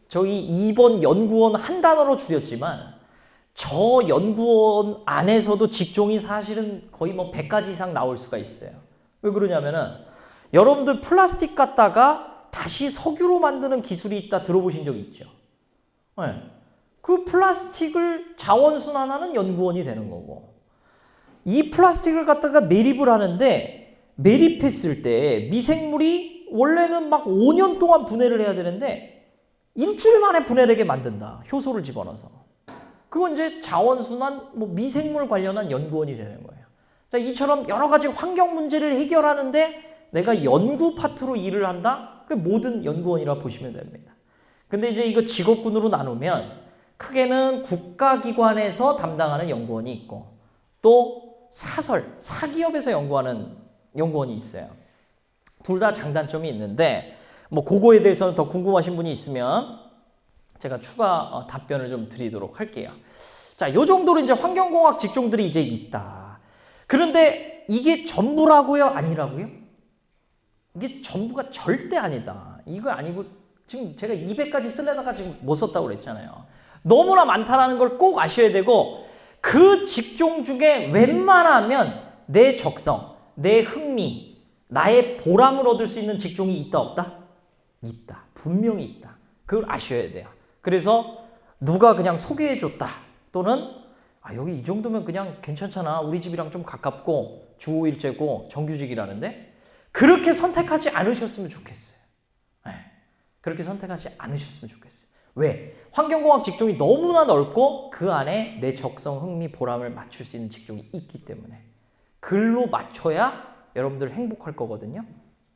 저희 2번 연구원 한 단어로 줄였지만 저 연구원 안에서도 직종이 사실은 거의 뭐 100가지 이상 나올 수가 있어요. 왜 그러냐면은 여러분들 플라스틱 갖다가 다시 석유로 만드는 기술이 있다 들어보신 적 있죠? 네. 그 플라스틱을 자원순환하는 연구원이 되는 거고 이 플라스틱을 갖다가 매립을 하는데 매립했을 때 미생물이 원래는 막 5년 동안 분해를 해야 되는데 일주일 만에 분해되게 만든다. 효소를 집어넣어서. 그건 이제 자원순환, 뭐 미생물 관련한 연구원이 되는 거예요. 자, 이처럼 여러 가지 환경 문제를 해결하는데 내가 연구 파트로 일을 한다? 그 모든 연구원이라 보시면 됩니다. 근데 이제 이거 직업군으로 나누면 크게는 국가기관에서 담당하는 연구원이 있고 또 사기업에서 연구하는 연구원이 있어요. 둘 다 장단점이 있는데 뭐 그거에 대해서는 더 궁금하신 분이 있으면 제가 추가 답변을 좀 드리도록 할게요. 자, 요 정도로 이제 환경공학 직종들이 이제 있다. 그런데 이게 전부라고요? 아니라고요? 이게 전부가 절대 아니다. 이거 아니고 지금 제가 200가지 쓰려다가 지금 못 썼다고 그랬잖아요. 너무나 많다라는 걸 꼭 아셔야 되고 그 직종 중에 웬만하면 내 적성, 내 흥미, 나의 보람을 얻을 수 있는 직종이 있다 없다? 있다. 분명히 있다. 그걸 아셔야 돼요. 그래서 누가 그냥 소개해줬다. 또는 여기 이 정도면 그냥 괜찮잖아. 우리 집이랑 좀 가깝고 주 5일제고 정규직이라는데 그렇게 선택하지 않으셨으면 좋겠어요. 네. 그렇게 선택하지 않으셨으면 좋겠어요. 왜? 환경공학 직종이 너무나 넓고 그 안에 내 적성, 흥미, 보람을 맞출 수 있는 직종이 있기 때문에 글로 맞춰야 여러분들 행복할 거거든요.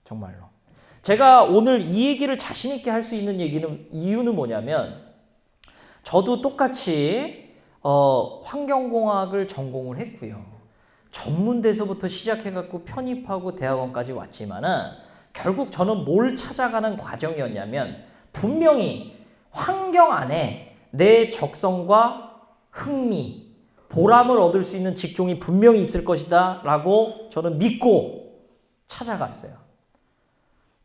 정말로. 제가 오늘 이 얘기를 자신 있게 할 수 있는 이유는 뭐냐면 저도 똑같이 환경공학을 전공을 했고요. 전문대서부터 시작해갖고 편입하고 대학원까지 왔지만은 결국 저는 뭘 찾아가는 과정이었냐면 분명히 환경 안에 내 적성과 흥미, 보람을 얻을 수 있는 직종이 분명히 있을 것이다 라고 저는 믿고 찾아갔어요.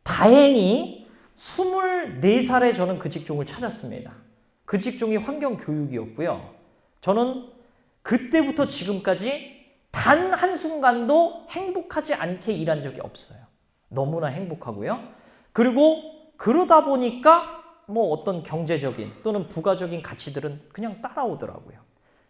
다행히 24살에 저는 그 직종을 찾았습니다. 그 직종이 환경교육이었고요. 저는 그때부터 지금까지 단 한순간도 행복하지 않게 일한 적이 없어요. 너무나 행복하고요. 그리고 그러다 보니까 뭐 어떤 경제적인 또는 부가적인 가치들은 그냥 따라오더라고요.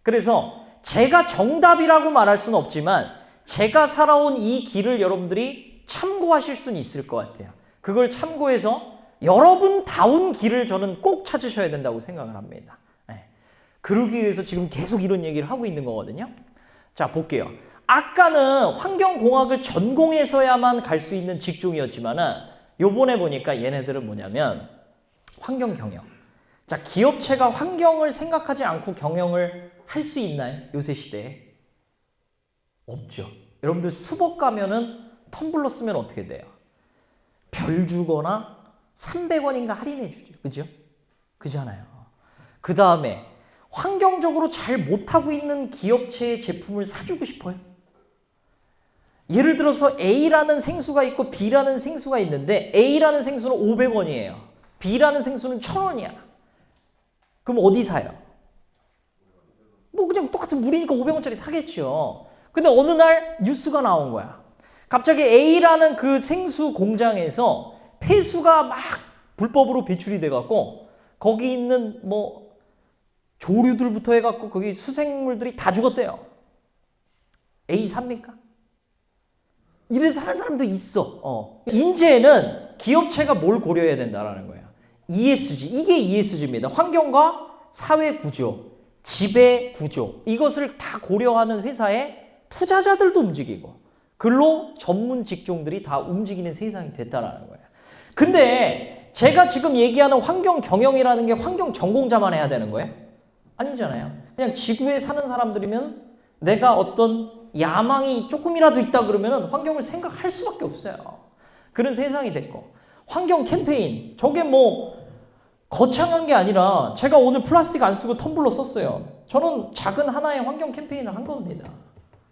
그래서 제가 정답이라고 말할 수는 없지만 제가 살아온 이 길을 여러분들이 참고하실 수는 있을 것 같아요. 그걸 참고해서 여러분다운 길을 저는 꼭 찾으셔야 된다고 생각을 합니다. 그러기 위해서 지금 계속 이런 얘기를 하고 있는 거거든요. 자, 볼게요. 아까는 환경공학을 전공해서야만 갈 수 있는 직종이었지만은 요번에 보니까 얘네들은 뭐냐면 환경경영. 자, 기업체가 환경을 생각하지 않고 경영을 할 수 있나요? 요새 시대에? 없죠. 여러분들 스벅 가면은 텀블러 쓰면 어떻게 돼요? 별 주거나 300원인가 할인해 주죠. 그죠? 그잖아요. 그 다음에 환경적으로 잘 못하고 있는 기업체의 제품을 사주고 싶어요. 예를 들어서 A라는 생수가 있고 B라는 생수가 있는데 A라는 생수는 500원이에요. B라는 생수는 1000원이야. 그럼 어디 사요? 뭐 그냥 똑같은 물이니까 500원짜리 사겠죠. 근데 어느 날 뉴스가 나온 거야. 갑자기 A라는 그 생수 공장에서 폐수가 막 불법으로 배출이 돼갖고 거기 있는 뭐 조류들부터 해갖고 거기 수생물들이 다 죽었대요. A 삽니까? 이래서 사는 사람도 있어. 인제는 기업체가 뭘 고려해야 된다라는 거예요. ESG. 이게 ESG입니다. 환경과 사회 구조, 지배 구조. 이것을 다 고려하는 회사에 투자자들도 움직이고 근로 전문 직종들이 다 움직이는 세상이 됐다라는 거예요. 근데 제가 지금 얘기하는 환경 경영이라는 게 환경 전공자만 해야 되는 거예요? 아니잖아요. 그냥 지구에 사는 사람들이면 내가 어떤 야망이 조금이라도 있다 그러면 환경을 생각할 수밖에 없어요. 그런 세상이 됐고 환경 캠페인 저게 뭐 거창한 게 아니라 제가 오늘 플라스틱 안 쓰고 텀블러 썼어요. 저는 작은 하나의 환경 캠페인을 한 겁니다.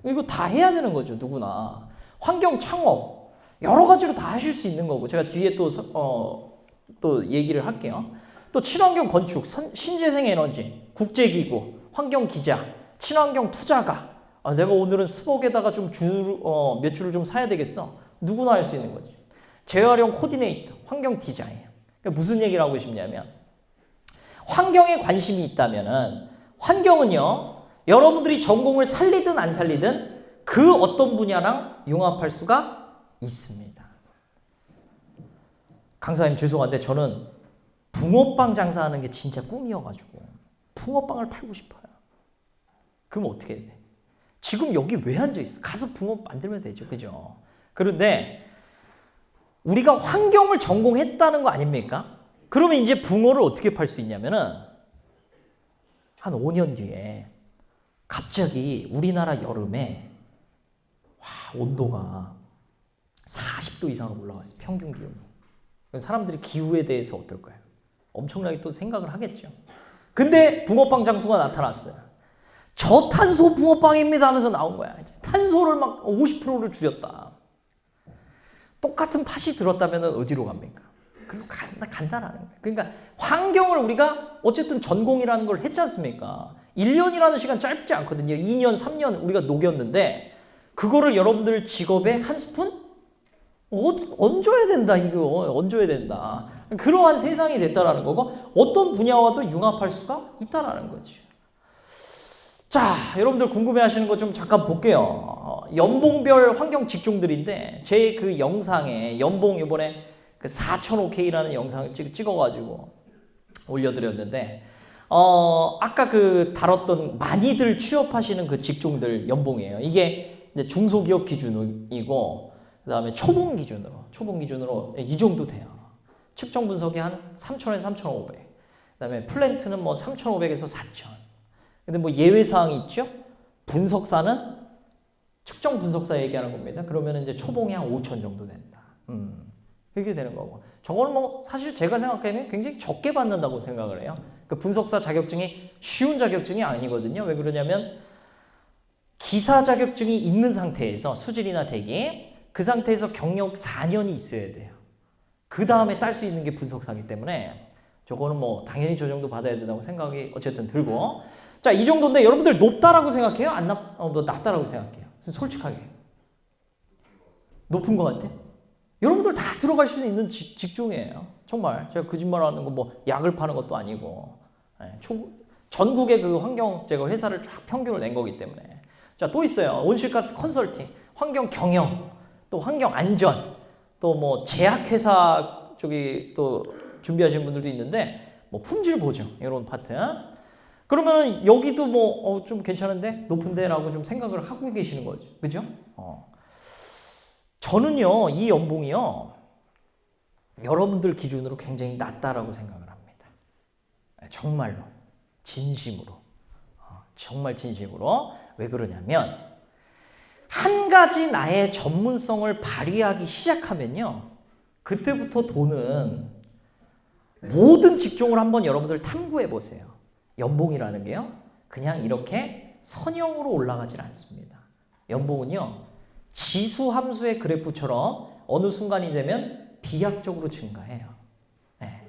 이거 다 해야 되는 거죠. 누구나. 환경 창업 여러 가지로 다 하실 수 있는 거고 제가 뒤에 또 얘기를 할게요. 또 친환경 건축, 신재생 에너지, 국제기구, 환경기자, 친환경 투자가 내가 오늘은 스벅에다가 좀 몇 줄을 좀 사야 되겠어. 누구나 할 수 있는 거지. 재활용 코디네이터, 환경 디자인. 그러니까 무슨 얘기를 하고 싶냐면 환경에 관심이 있다면은 환경은요. 여러분들이 전공을 살리든 안 살리든 그 어떤 분야랑 융합할 수가 있습니다. 강사님 죄송한데 저는 붕어빵 장사하는 게 진짜 꿈이어가지고 붕어빵을 팔고 싶어요. 그럼 어떻게 돼? 지금 여기 왜 앉아있어? 가서 붕어 만들면 되죠. 그죠? 그런데 우리가 환경을 전공했다는 거 아닙니까? 그러면 이제 붕어를 어떻게 팔 수 있냐면은 한 5년 뒤에 갑자기 우리나라 여름에 온도가 40도 이상으로 올라갔어요. 평균 기온이. 사람들이 기후에 대해서 어떨까요? 엄청나게 또 생각을 하겠죠. 근데 붕어빵 장수가 나타났어요. 저탄소 붕어빵입니다 하면서 나온 거야. 탄소를 막 50%를 줄였다. 똑같은 팥이 들었다면 어디로 갑니까? 그리고 간다라는 거예요. 그러니까 환경을 우리가 어쨌든 전공이라는 걸 했지 않습니까? 1년이라는 시간 짧지 않거든요. 2년, 3년 우리가 녹였는데 그거를 여러분들 직업에 한 스푼? 얹어야 된다 이거. 얹어야 된다. 그러한 세상이 됐다라는 거고 어떤 분야와도 융합할 수가 있다라는 거죠. 자, 여러분들 궁금해하시는 거 좀 잠깐 볼게요. 연봉별 환경 직종들인데 제 그 영상에 연봉 이번에 그 4,500K라는 영상을 찍어가지고 올려드렸는데 아까 그 다뤘던 많이들 취업하시는 그 직종들 연봉이에요. 이게 이제 중소기업 기준이고 그 다음에 초봉 기준으로 이 정도 돼요. 측정 분석이 한 3,000에서 3,500. 그 다음에 플랜트는 뭐 3,500에서 4,000. 근데 뭐 예외사항이 있죠? 분석사는 측정 분석사 얘기하는 겁니다. 그러면 이제 초봉이 한 5,000 정도 된다. 그렇게 되는 거고. 저거는 뭐 사실 제가 생각하기에는 굉장히 적게 받는다고 생각을 해요. 그 분석사 자격증이 쉬운 자격증이 아니거든요. 왜 그러냐면 기사 자격증이 있는 상태에서 수질이나 대기 그 상태에서 경력 4년이 있어야 돼요. 그 다음에 딸 수 있는 게 분석사이기 때문에 저거는 뭐 당연히 저 정도 받아야 된다고 생각이 어쨌든 들고 자, 이 정도인데 여러분들 높다라고 생각해요? 낮다라고 생각해요? 솔직하게. 높은 것 같아? 여러분들 다 들어갈 수 있는 직종이에요. 정말. 제가 거짓말하는 거 뭐 약을 파는 것도 아니고 전국의 그 환경 제가 회사를 쫙 평균을 낸 거기 때문에 자, 또 있어요. 온실가스 컨설팅, 환경 경영, 또 환경 안전, 또 뭐 제약회사 쪽이 또 준비하시는 분들도 있는데 뭐 품질 보증 이런 파트. 그러면 여기도 뭐 좀 괜찮은데 높은데라고 좀 생각을 하고 계시는 거죠, 그죠? 저는요 이 연봉이요 여러분들 기준으로 굉장히 낮다라고 생각을 합니다. 정말로 진심으로 정말 진심으로. 왜 그러냐면 한 가지 나의 전문성을 발휘하기 시작하면요 그때부터 돈은 모든 직종을 한번 여러분들 탐구해 보세요. 연봉이라는 게요 그냥 이렇게 선형으로 올라가질 않습니다. 연봉은요 지수 함수의 그래프처럼 어느 순간이 되면 비약적으로 증가해요. 네.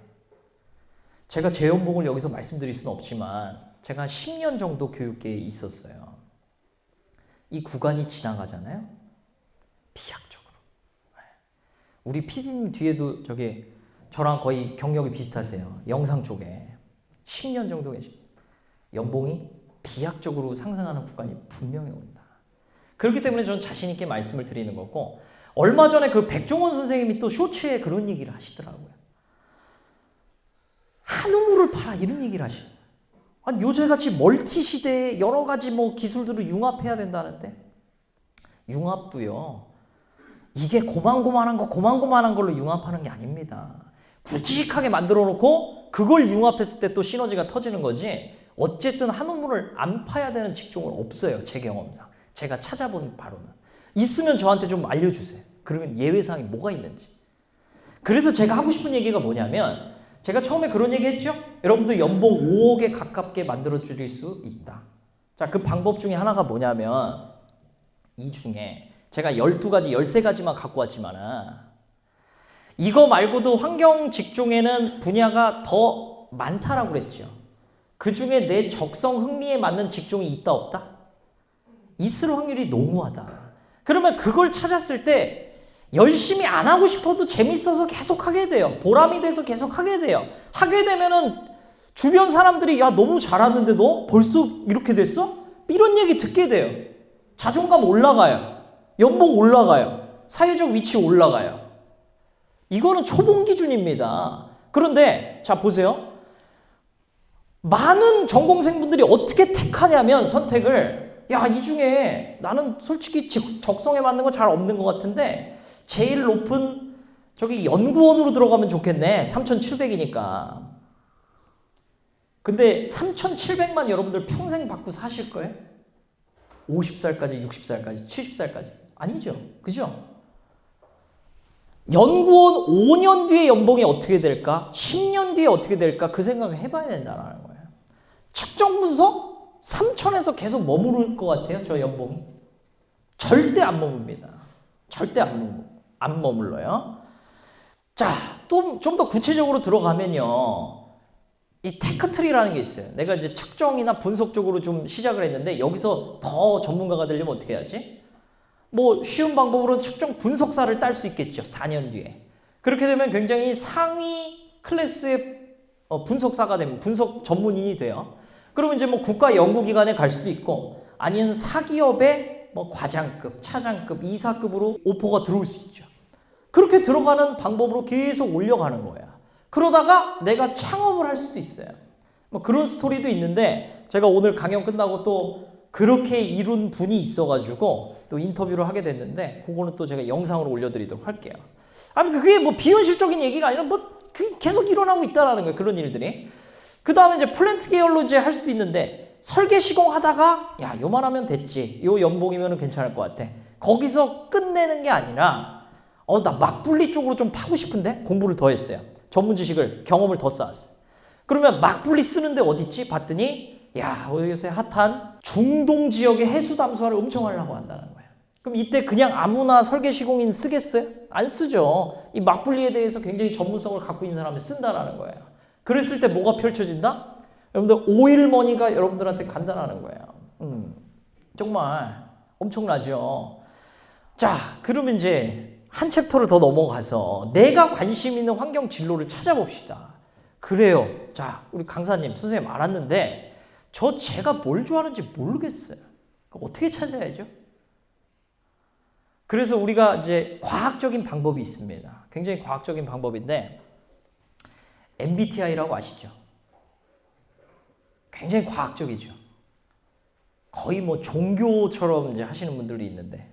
제가 제 연봉을 여기서 말씀드릴 수는 없지만 제가 한 10년 정도 교육계에 있었어요. 이 구간이 지나가잖아요. 비약적으로. 네. 우리 PD님 뒤에도 저랑 거의 경력이 비슷하세요. 영상 쪽에 10년 정도 계십니다. 연봉이 비약적으로 상승하는 구간이 분명히 온다. 그렇기 때문에 저는 자신 있게 말씀을 드리는 거고, 얼마 전에 그 백종원 선생님이 또 쇼츠에 그런 얘기를 하시더라고요. 한우물을 팔아 이런 얘기를 하시는 거예요. 아니 요새같이 멀티 시대에 여러 가지 뭐 기술들을 융합해야 된다는데 융합도요 이게 고만고만한 걸로 융합하는 게 아닙니다. 굵직하게 만들어 놓고 그걸 융합했을 때 또 시너지가 터지는 거지. 어쨌든 한우물을 안 파야 되는 직종은 없어요. 제 경험상. 제가 찾아본 바로는. 있으면 저한테 좀 알려주세요. 그러면 예외사항이 뭐가 있는지. 그래서 제가 하고 싶은 얘기가 뭐냐면 제가 처음에 그런 얘기 했죠? 여러분들 연봉 5억에 가깝게 만들어 드릴 수 있다. 자, 그 방법 중에 하나가 뭐냐면 이 중에 제가 12가지, 13가지만 갖고 왔지만은 이거 말고도 환경 직종에는 분야가 더 많다라고 그랬죠. 그 중에 내 적성 흥미에 맞는 직종이 있다 없다? 있을 확률이 너무하다. 그러면 그걸 찾았을 때 열심히 안 하고 싶어도 재밌어서 계속 하게 돼요. 보람이 돼서 계속 하게 돼요. 하게 되면은 주변 사람들이 야 너무 잘하는데 너 벌써 이렇게 됐어? 이런 얘기 듣게 돼요. 자존감 올라가요. 연봉 올라가요. 사회적 위치 올라가요. 이거는 초봉 기준입니다. 그런데 자 보세요. 많은 전공생분들이 어떻게 택하냐면 선택을 야 이 중에 나는 솔직히 적성에 맞는 거 잘 없는 것 같은데 제일 높은 저기 연구원으로 들어가면 좋겠네. 3,700이니까. 근데 3,700만 여러분들 평생 받고 사실 거예요? 50살까지, 60살까지, 70살까지. 아니죠. 그죠? 연구원 5년 뒤에 연봉이 어떻게 될까? 10년 뒤에 어떻게 될까? 그 생각을 해봐야 된다는 거예요. 측정 분석 3천에서 계속 머무를 것 같아요. 저 연봉이. 절대 안 머뭅니다. 절대 안 머물러요. 자, 또 좀 더 구체적으로 들어가면요. 이 테크트리라는 게 있어요. 내가 이제 측정이나 분석 쪽으로 좀 시작을 했는데 여기서 더 전문가가 되려면 어떻게 해야지? 뭐 쉬운 방법으로 측정 분석사를 딸 수 있겠죠. 4년 뒤에. 그렇게 되면 굉장히 상위 클래스의 분석사가 되면 분석 전문인이 돼요. 그러면 이제 뭐 국가 연구기관에 갈 수도 있고 아니면 사기업의 뭐 과장급, 차장급, 이사급으로 오퍼가 들어올 수 있죠. 그렇게 들어가는 방법으로 계속 올려가는 거야. 그러다가 내가 창업을 할 수도 있어요. 뭐 그런 스토리도 있는데 제가 오늘 강연 끝나고 또 그렇게 이룬 분이 있어가지고 또 인터뷰를 하게 됐는데 그거는 또 제가 영상으로 올려드리도록 할게요. 아니 그게 뭐 비현실적인 얘기가 아니라 뭐 그게 계속 일어나고 있다라는 거예요. 그런 일들이. 그 다음에 이제 플랜트 계열로 이제 할 수도 있는데 설계 시공하다가 야 요만하면 됐지. 요 연봉이면 괜찮을 것 같아. 거기서 끝내는 게 아니라 나 막분리 쪽으로 좀 파고 싶은데 공부를 더 했어요. 전문 지식을 경험을 더 쌓았어요. 그러면 막분리 쓰는데 어딨지? 봤더니 야 요새 핫한 중동 지역의 해수 담수화를 엄청 하려고 한다는 거예요. 그럼 이때 그냥 아무나 설계 시공인 쓰겠어요? 안 쓰죠. 이 막분리에 대해서 굉장히 전문성을 갖고 있는 사람이 쓴다라는 거예요. 그랬을 때 뭐가 펼쳐진다? 여러분들 오일머니가 여러분들한테 간다라는 거예요. 정말 엄청나죠. 자, 그러면 이제 한 챕터를 더 넘어가서 내가 관심 있는 환경 진로를 찾아봅시다. 그래요. 자, 우리 강사님, 선생님 알았는데 제가 뭘 좋아하는지 모르겠어요. 어떻게 찾아야죠? 그래서 우리가 이제 과학적인 방법이 있습니다. 굉장히 과학적인 방법인데 MBTI라고 아시죠? 굉장히 과학적이죠. 거의 뭐 종교처럼 이제 하시는 분들이 있는데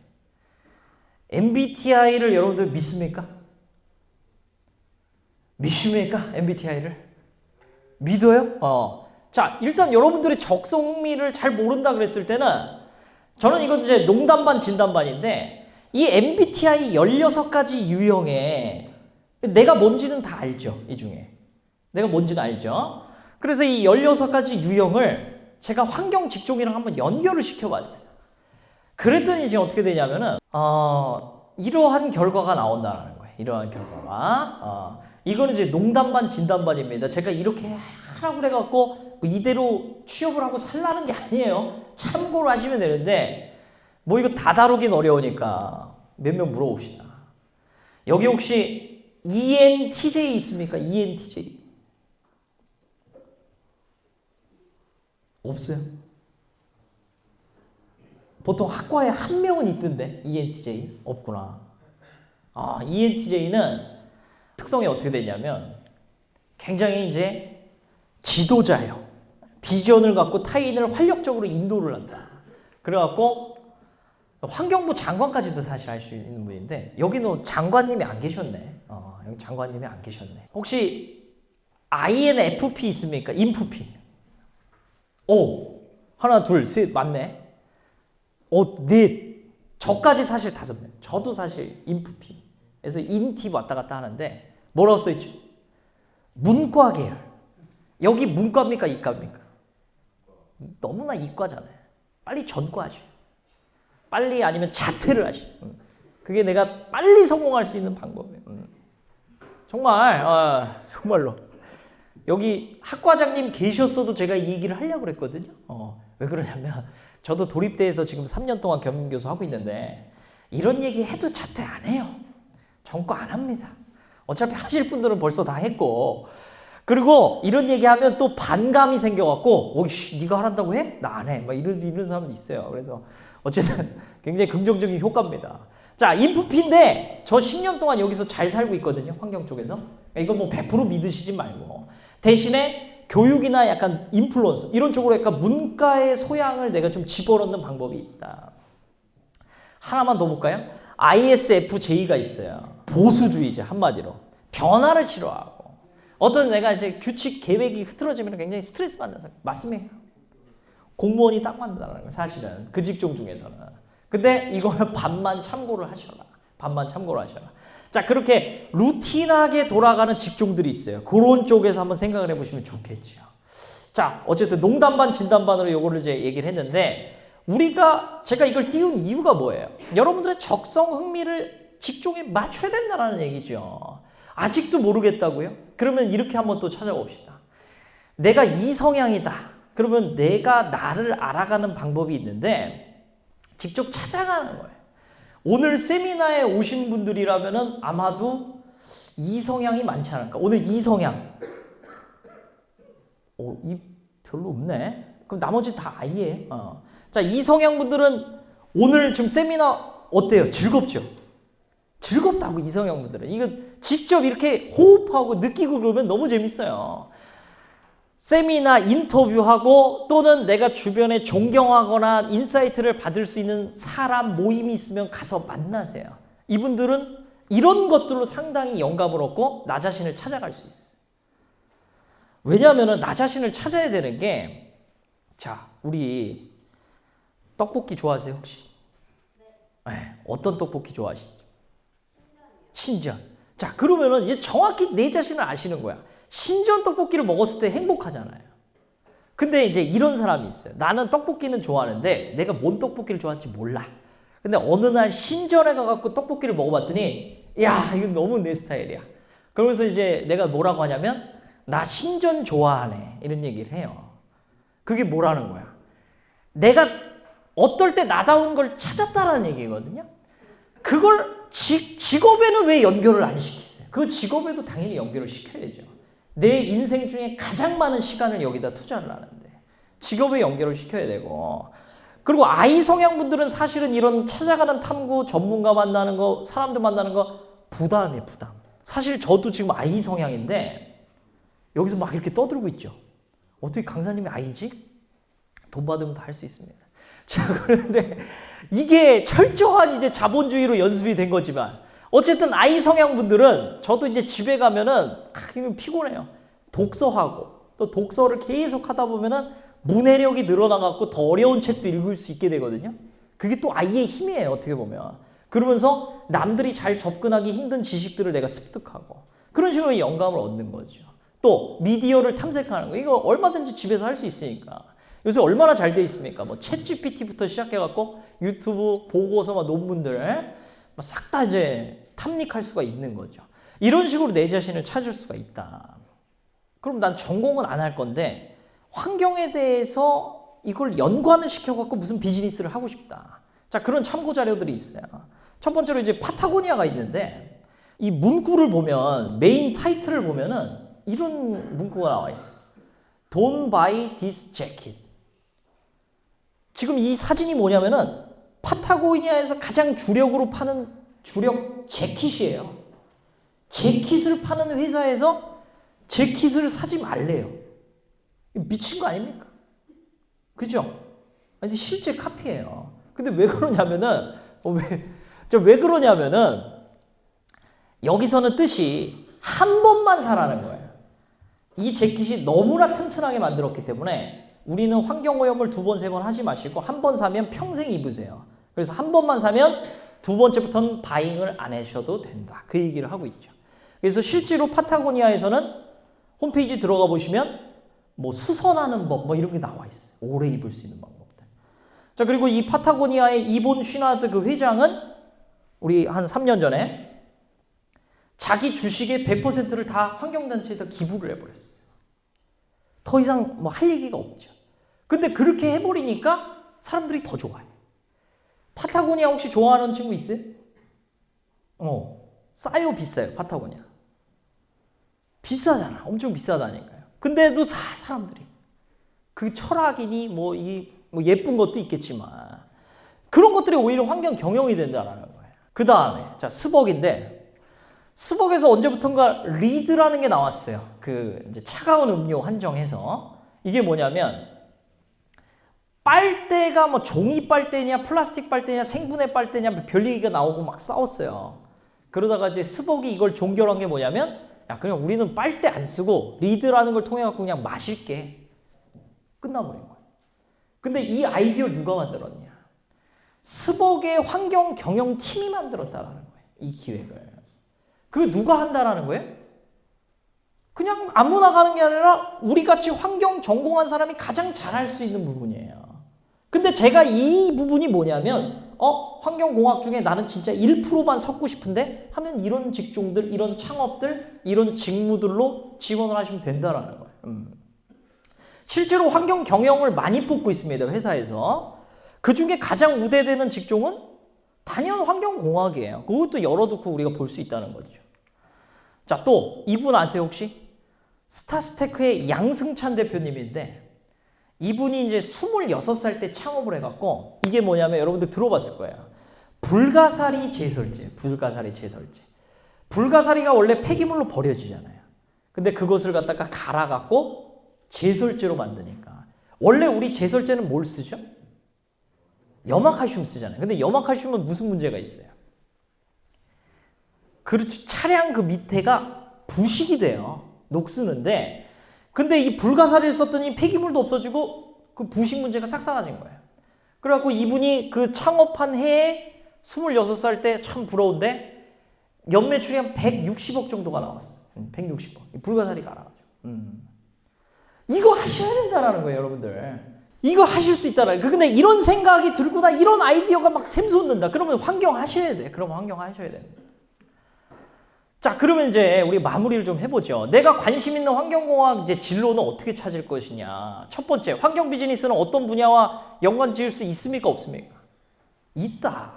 MBTI를 여러분들 믿습니까? 믿습니까? MBTI를? 믿어요? 자, 일단 여러분들이 적성 흥미를 잘 모른다 그랬을 때는 저는 이건 이제 농담 반 진담 반인데 이 MBTI 16가지 유형에 내가 뭔지는 다 알죠. 이 중에. 내가 뭔지는 알죠. 그래서 이 16가지 유형을 제가 환경 직종이랑 한번 연결을 시켜봤어요. 그랬더니 이제 어떻게 되냐면은 이러한 결과가 나온다는 거예요. 이러한 결과가. 이거는 이제 농담 반 진담 반입니다. 제가 이렇게 하라고 그래갖고 이대로 취업을 하고 살라는 게 아니에요. 참고로 하시면 되는데 뭐 이거 다 다루긴 어려우니까 몇 명 물어봅시다. 여기 혹시 ENTJ 있습니까? ENTJ 없어요? 보통 학과에 한 명은 있던데 ENTJ 없구나. ENTJ는 특성이 어떻게 되냐면 굉장히 이제 지도자예요. 비전을 갖고 타인을 활력적으로 인도를 한다. 그래갖고 환경부 장관까지도 사실 할 수 있는 분인데 여기는 장관님이 안 계셨네. 여기 장관님이 안 계셨네. 혹시 INFP 있습니까? 인프피. 하나, 둘, 셋, 맞네. 넷. 저까지 사실 5명. 저도 사실 인프피. 그래서 인티 왔다 갔다 하는데 뭐라고 써있죠? 문과 계열. 여기 문과입니까? 이과입니까? 너무나 이과잖아요. 빨리 전과하죠. 빨리 아니면 자퇴를 하죠. 그게 내가 빨리 성공할 수 있는 방법이에요. 정말로. 여기 학과장님 계셨어도 제가 이 얘기를 하려고 그랬거든요. 왜 그러냐면 저도 도립대에서 지금 3년 동안 겸임교수 하고 있는데 이런 얘기 해도 자퇴 안 해요. 전과 안 합니다. 어차피 하실 분들은 벌써 다 했고 그리고 이런 얘기하면 또 반감이 생겨갖고 네가 하란다고 해? 나 안 해. 막 이런 사람도 있어요. 그래서 어쨌든 굉장히 긍정적인 효과입니다. 자, 인프피인데 저 10년 동안 여기서 잘 살고 있거든요. 환경 쪽에서. 이거 뭐 100% 믿으시지 말고 대신에 교육이나 약간 인플루언서 이런 쪽으로 약간 문과의 소양을 내가 좀 집어넣는 방법이 있다. 하나만 더 볼까요? ISFJ가 있어요. 보수주의자 한마디로. 변화를 싫어하고 어떤 내가 이제 규칙 계획이 흐트러지면 굉장히 스트레스 받는 사람. 맞습니까? 공무원이 딱 맞는다는 거예요. 사실은 그 직종 중에서는. 근데 이거는 반만 참고를 하셔라. 반만 참고를 하셔라. 자, 그렇게 루틴하게 돌아가는 직종들이 있어요. 그런 쪽에서 한번 생각을 해보시면 좋겠죠. 자, 어쨌든 농담 반 진담 반으로 이거를 이제 얘기를 했는데 제가 이걸 띄운 이유가 뭐예요? 여러분들의 적성 흥미를 직종에 맞춰야 된다는 얘기죠. 아직도 모르겠다고요? 그러면 이렇게 한번 또 찾아봅시다. 내가 이 성향이다. 그러면 내가 나를 알아가는 방법이 있는데 직접 찾아가는 거예요. 오늘 세미나에 오신 분들이라면 아마도 이 성향이 많지 않을까? 오늘 이 성향. 이 별로 없네. 그럼 나머지 다 아이예요. 자, 이 성향 분들은 오늘 지금 세미나 어때요? 즐겁죠? 즐겁다고 이 성향 분들은. 이거 직접 이렇게 호흡하고 느끼고 그러면 너무 재밌어요. 세미나 인터뷰하고 또는 내가 주변에 존경하거나 인사이트를 받을 수 있는 사람 모임이 있으면 가서 만나세요. 이분들은 이런 것들로 상당히 영감을 얻고 나 자신을 찾아갈 수 있어요. 왜냐하면 나 자신을 찾아야 되는 게 자, 우리 떡볶이 좋아하세요 혹시? 네. 어떤 떡볶이 좋아하시죠? 신전. 자, 그러면은 이제 정확히 내 자신을 아시는 거야. 신전 떡볶이를 먹었을 때 행복하잖아요. 근데 이제 이런 사람이 있어요. 나는 떡볶이는 좋아하는데 내가 뭔 떡볶이를 좋아할지 몰라. 근데 어느 날 신전에 가갖고 떡볶이를 먹어봤더니 야, 이건 너무 내 스타일이야. 그러면서 이제 내가 뭐라고 하냐면 나 신전 좋아하네. 이런 얘기를 해요. 그게 뭐라는 거야? 내가 어떨 때 나다운 걸 찾았다라는 얘기거든요. 그걸 직업에는 왜 연결을 안 시키세요? 그 직업에도 당연히 연결을 시켜야죠. 내 인생 중에 가장 많은 시간을 여기다 투자를 하는데 직업에 연결을 시켜야 되고 그리고 I 성향 분들은 사실은 이런 찾아가는 탐구, 전문가 만나는 거, 사람들 만나는 거 부담이에요, 부담. 사실 저도 지금 I 성향인데 여기서 막 이렇게 떠들고 있죠. 어떻게 강사님이 I지? 돈 받으면 다 할 수 있습니다. 자, 그런데 이게 철저한 이제 자본주의로 연습이 된 거지만 어쨌든 I 성향 분들은 저도 이제 집에 가면은 피곤해요. 독서하고 또 독서를 계속 하다 보면은 문해력이 늘어나갖고 더 어려운 책도 읽을 수 있게 되거든요. 그게 또 I의 힘이에요, 어떻게 보면. 그러면서 남들이 잘 접근하기 힘든 지식들을 내가 습득하고 그런 식으로 영감을 얻는 거죠. 또 미디어를 탐색하는 거 이거 얼마든지 집에서 할 수 있으니까. 요새 얼마나 잘 돼 있습니까? 뭐 챗GPT부터 시작해갖고 유튜브 보고서 막 논문들 싹 다 이제 탐닉할 수가 있는 거죠. 이런 식으로 내 자신을 찾을 수가 있다. 그럼 난 전공은 안 할 건데 환경에 대해서 이걸 연관을 시켜갖고 무슨 비즈니스를 하고 싶다. 자, 그런 참고 자료들이 있어요. 첫 번째로 이제 파타고니아가 있는데 이 문구를 보면 메인 타이틀을 보면은 이런 문구가 나와 있어요. Don't buy this jacket. 지금 이 사진이 뭐냐면은 파타고니아에서 가장 주력으로 파는 주력 재킷이에요. 재킷을 파는 회사에서 재킷을 사지 말래요. 미친 거 아닙니까? 그죠? 근데 실제 카피예요. 근데 왜 그러냐면은 왜 그러냐면은 여기서는 뜻이 한 번만 사라는 거예요. 이 재킷이 너무나 튼튼하게 만들었기 때문에 우리는 환경오염을 2번, 3번 하지 마시고 한 번 사면 평생 입으세요. 그래서 한 번만 사면 두 번째부터는 바잉을 안 하셔도 된다. 그 얘기를 하고 있죠. 그래서 실제로 파타고니아에서는 홈페이지 들어가 보시면 뭐 수선하는 법 뭐 이런 게 나와 있어요. 오래 입을 수 있는 방법들. 자, 그리고 이 파타고니아의 이본 쉬나드 그 회장은 우리 한 3년 전에 자기 주식의 100%를 다 환경단체에다 기부를 해버렸어요. 더 이상 뭐 할 얘기가 없죠. 근데 그렇게 해버리니까 사람들이 더 좋아해요. 파타고니아 혹시 좋아하는 친구 있어요? 싸요, 비싸요, 파타고니아? 비싸잖아. 엄청 비싸다니까요. 근데도 사람들이. 그 철학이니 뭐 예쁜 것도 있겠지만 그런 것들이 오히려 환경 경영이 된다는 거예요. 그 다음에 자, 스벅인데 스벅에서 언제부턴가 리드라는 게 나왔어요. 그 이제 차가운 음료 한정해서 이게 뭐냐면 빨대가 뭐 종이 빨대냐 플라스틱 빨대냐 생분해 빨대냐 별 얘기가 나오고 막 싸웠어요. 그러다가 이제 스벅이 이걸 종결한 게 뭐냐면 야, 그냥 우리는 빨대 안 쓰고 리드라는 걸 통해 갖고 그냥 마실게. 끝나버린 거예요. 근데 이 아이디어 누가 만들었냐? 스벅의 환경 경영 팀이 만들었다라는 거예요. 이 기획을. 그게 누가 한다라는 거예요? 그냥 아무나 가는 게 아니라 우리같이 환경 전공한 사람이 가장 잘할 수 있는 부분이에요. 근데 제가 이 부분이 뭐냐면 환경공학 중에 나는 진짜 1%만 섞고 싶은데 하면 이런 직종들, 이런 창업들, 이런 직무들로 지원을 하시면 된다라는 거예요. 실제로 환경 경영을 많이 뽑고 있습니다. 회사에서. 그중에 가장 우대되는 직종은 단연 환경공학이에요. 그것도 열어두고 우리가 볼 수 있다는 거죠. 자, 또 이분 아세요 혹시? 스타스테크의 양승찬 대표님인데 이분이 이제 26살 때 창업을 해갖고 이게 뭐냐면 여러분들 들어봤을 거예요. 불가사리 제설제, 불가사리 제설제. 불가사리가 원래 폐기물로 버려지잖아요. 근데 그것을 갖다가 갈아갖고 제설제로 만드니까 원래 우리 제설제는 뭘 쓰죠? 염화칼슘 쓰잖아요. 근데 염화칼슘은 무슨 문제가 있어요? 그렇죠. 차량 그 밑에가 부식이 돼요. 녹쓰는데 근데 이 불가사리를 썼더니 폐기물도 없어지고 그 부식 문제가 싹 사라진 거예요. 그래갖고 이분이 그 창업한 해에 26살 때 참 부러운데 연매출이 한 160억 정도가 나왔어요. 160억. 불가사리가 알아가지고. 이거 하셔야 된다는 거예요, 여러분들. 이거 하실 수 있다라는 거예요. 근데 이런 생각이 들구나, 이런 아이디어가 막 샘솟는다. 그러면 환경 하셔야 돼. 그러면 환경 하셔야 돼. 자, 그러면 이제 우리 마무리를 좀 해보죠. 내가 관심 있는 환경공학 이제 진로는 어떻게 찾을 것이냐. 첫 번째, 환경 비즈니스는 어떤 분야와 연관 지을 수 있습니까? 없습니까? 있다.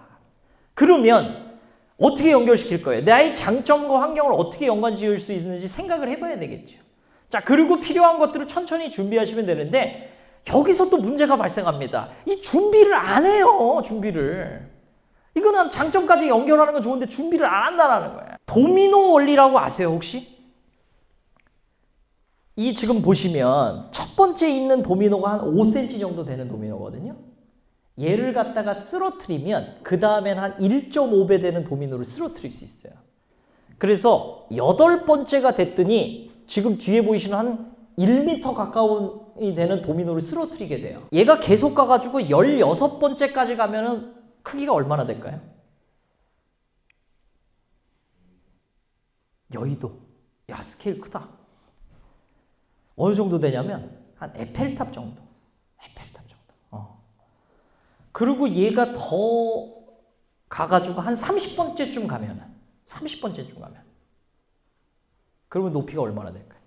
그러면 어떻게 연결시킬 거예요? 나의 장점과 환경을 어떻게 연관 지을 수 있는지 생각을 해봐야 되겠죠. 자, 그리고 필요한 것들을 천천히 준비하시면 되는데 여기서 또 문제가 발생합니다. 이 준비를 안 해요. 준비를. 이거는 장점까지 연결하는 건 좋은데 준비를 안 한다는 거예요. 도미노 원리라고 아세요 혹시? 이 지금 보시면 첫 번째 있는 도미노가 한 5cm 정도 되는 도미노거든요. 얘를 갖다가 쓰러뜨리면 그 다음엔 한 1.5배 되는 도미노를 쓰러뜨릴 수 있어요. 그래서 8번째가 됐더니 지금 뒤에 보이시는 한 1m 가까운이 되는 도미노를 쓰러뜨리게 돼요. 얘가 계속 가가지고 16번째까지 가면은 크기가 얼마나 될까요? 여의도. 야, 스케일 크다. 어느 정도 되냐면 한 에펠탑 정도. 에펠탑 정도. 그리고 얘가 더 가가지고 한 30번째쯤 가면은 30번째쯤 가면 그러면 높이가 얼마나 될까요?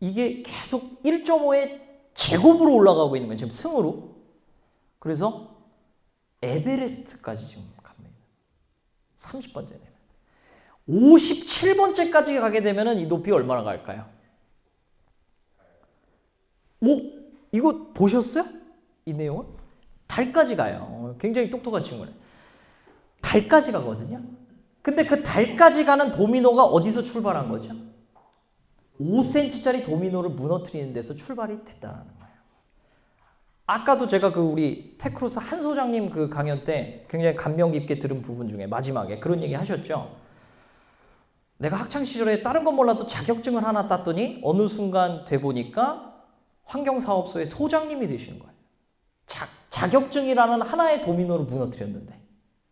이게 계속 1.5의 제곱으로 올라가고 있는 거예요. 지금 승으로. 그래서 에베레스트까지 지금 갑니다. 30번째 되면. 57번째까지 가게 되면 이 높이가 얼마나 갈까요? 뭐 이거 보셨어요? 이 내용은? 달까지 가요. 굉장히 똑똑한 친구네. 달까지 가거든요. 근데 그 달까지 가는 도미노가 어디서 출발한 거죠? 5cm짜리 도미노를 무너뜨리는 데서 출발이 됐다는 거예요. 아까도 제가 그 우리 테크로스 한 소장님 그 강연 때 굉장히 감명 깊게 들은 부분 중에 마지막에 그런 얘기 하셨죠. 내가 학창시절에 다른 건 몰라도 자격증을 하나 땄더니 어느 순간 돼 보니까 환경사업소의 소장님이 되시는 거예요. 자격증이라는 하나의 도미노를 무너뜨렸는데.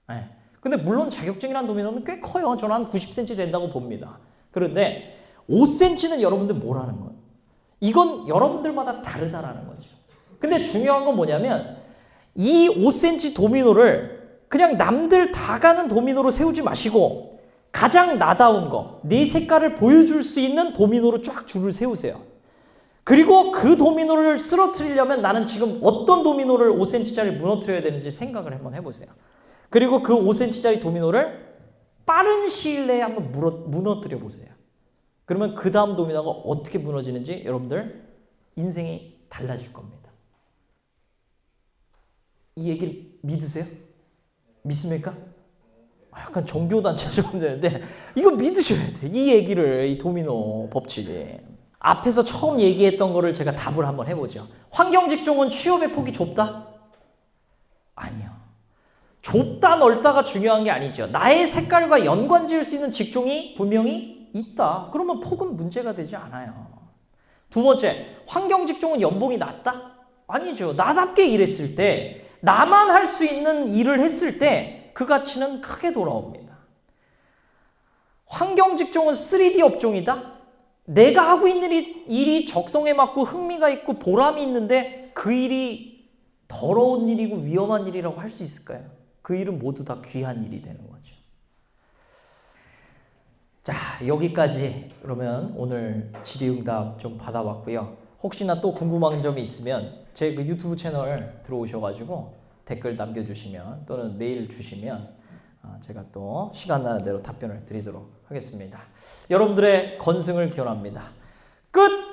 네. 근데 물론 자격증이라는 도미노는 꽤 커요. 저는 한 90cm 된다고 봅니다. 그런데 5cm는 여러분들 뭐라는 거예요? 이건 여러분들마다 다르다라는 거죠. 근데 중요한 건 뭐냐면 이 5cm 도미노를 그냥 남들 다 가는 도미노로 세우지 마시고 가장 나다운 거, 내 색깔을 보여줄 수 있는 도미노로 쫙 줄을 세우세요. 그리고 그 도미노를 쓰러뜨리려면 나는 지금 어떤 도미노를 5cm짜리 무너뜨려야 되는지 생각을 한번 해보세요. 그리고 그 5cm짜리 도미노를 빠른 시일 내에 한번 무너뜨려 보세요. 그러면 그 다음 도미노가 어떻게 무너지는지 여러분들 인생이 달라질 겁니다. 이 얘기를 믿으세요? 믿습니까? 약간 종교단체처럼 되는데 이거 믿으셔야 돼. 이 얘기를, 이 도미노 법칙이. 앞에서 처음 얘기했던 거를 제가 답을 한번 해보죠. 환경직종은 취업의 폭이 좁다? 아니요. 좁다 넓다가 중요한 게 아니죠. 나의 색깔과 연관 지을 수 있는 직종이 분명히 있다. 그러면 폭은 문제가 되지 않아요. 두 번째, 환경직종은 연봉이 낮다? 아니죠. 나답게 일했을 때, 나만 할 수 있는 일을 했을 때 그 가치는 크게 돌아옵니다. 환경직종은 3D 업종이다? 내가 하고 있는 일이 적성에 맞고 흥미가 있고 보람이 있는데 그 일이 더러운 일이고 위험한 일이라고 할 수 있을까요? 그 일은 모두 다 귀한 일이 되는 거죠. 자, 여기까지 그러면 오늘 질의응답 좀 받아봤고요. 혹시나 또 궁금한 점이 있으면 제 그 유튜브 채널 들어오셔가지고 댓글 남겨주시면 또는 메일 주시면 제가 또 시간 나는 대로 답변을 드리도록 하겠습니다. 여러분들의 건승을 기원합니다. 끝!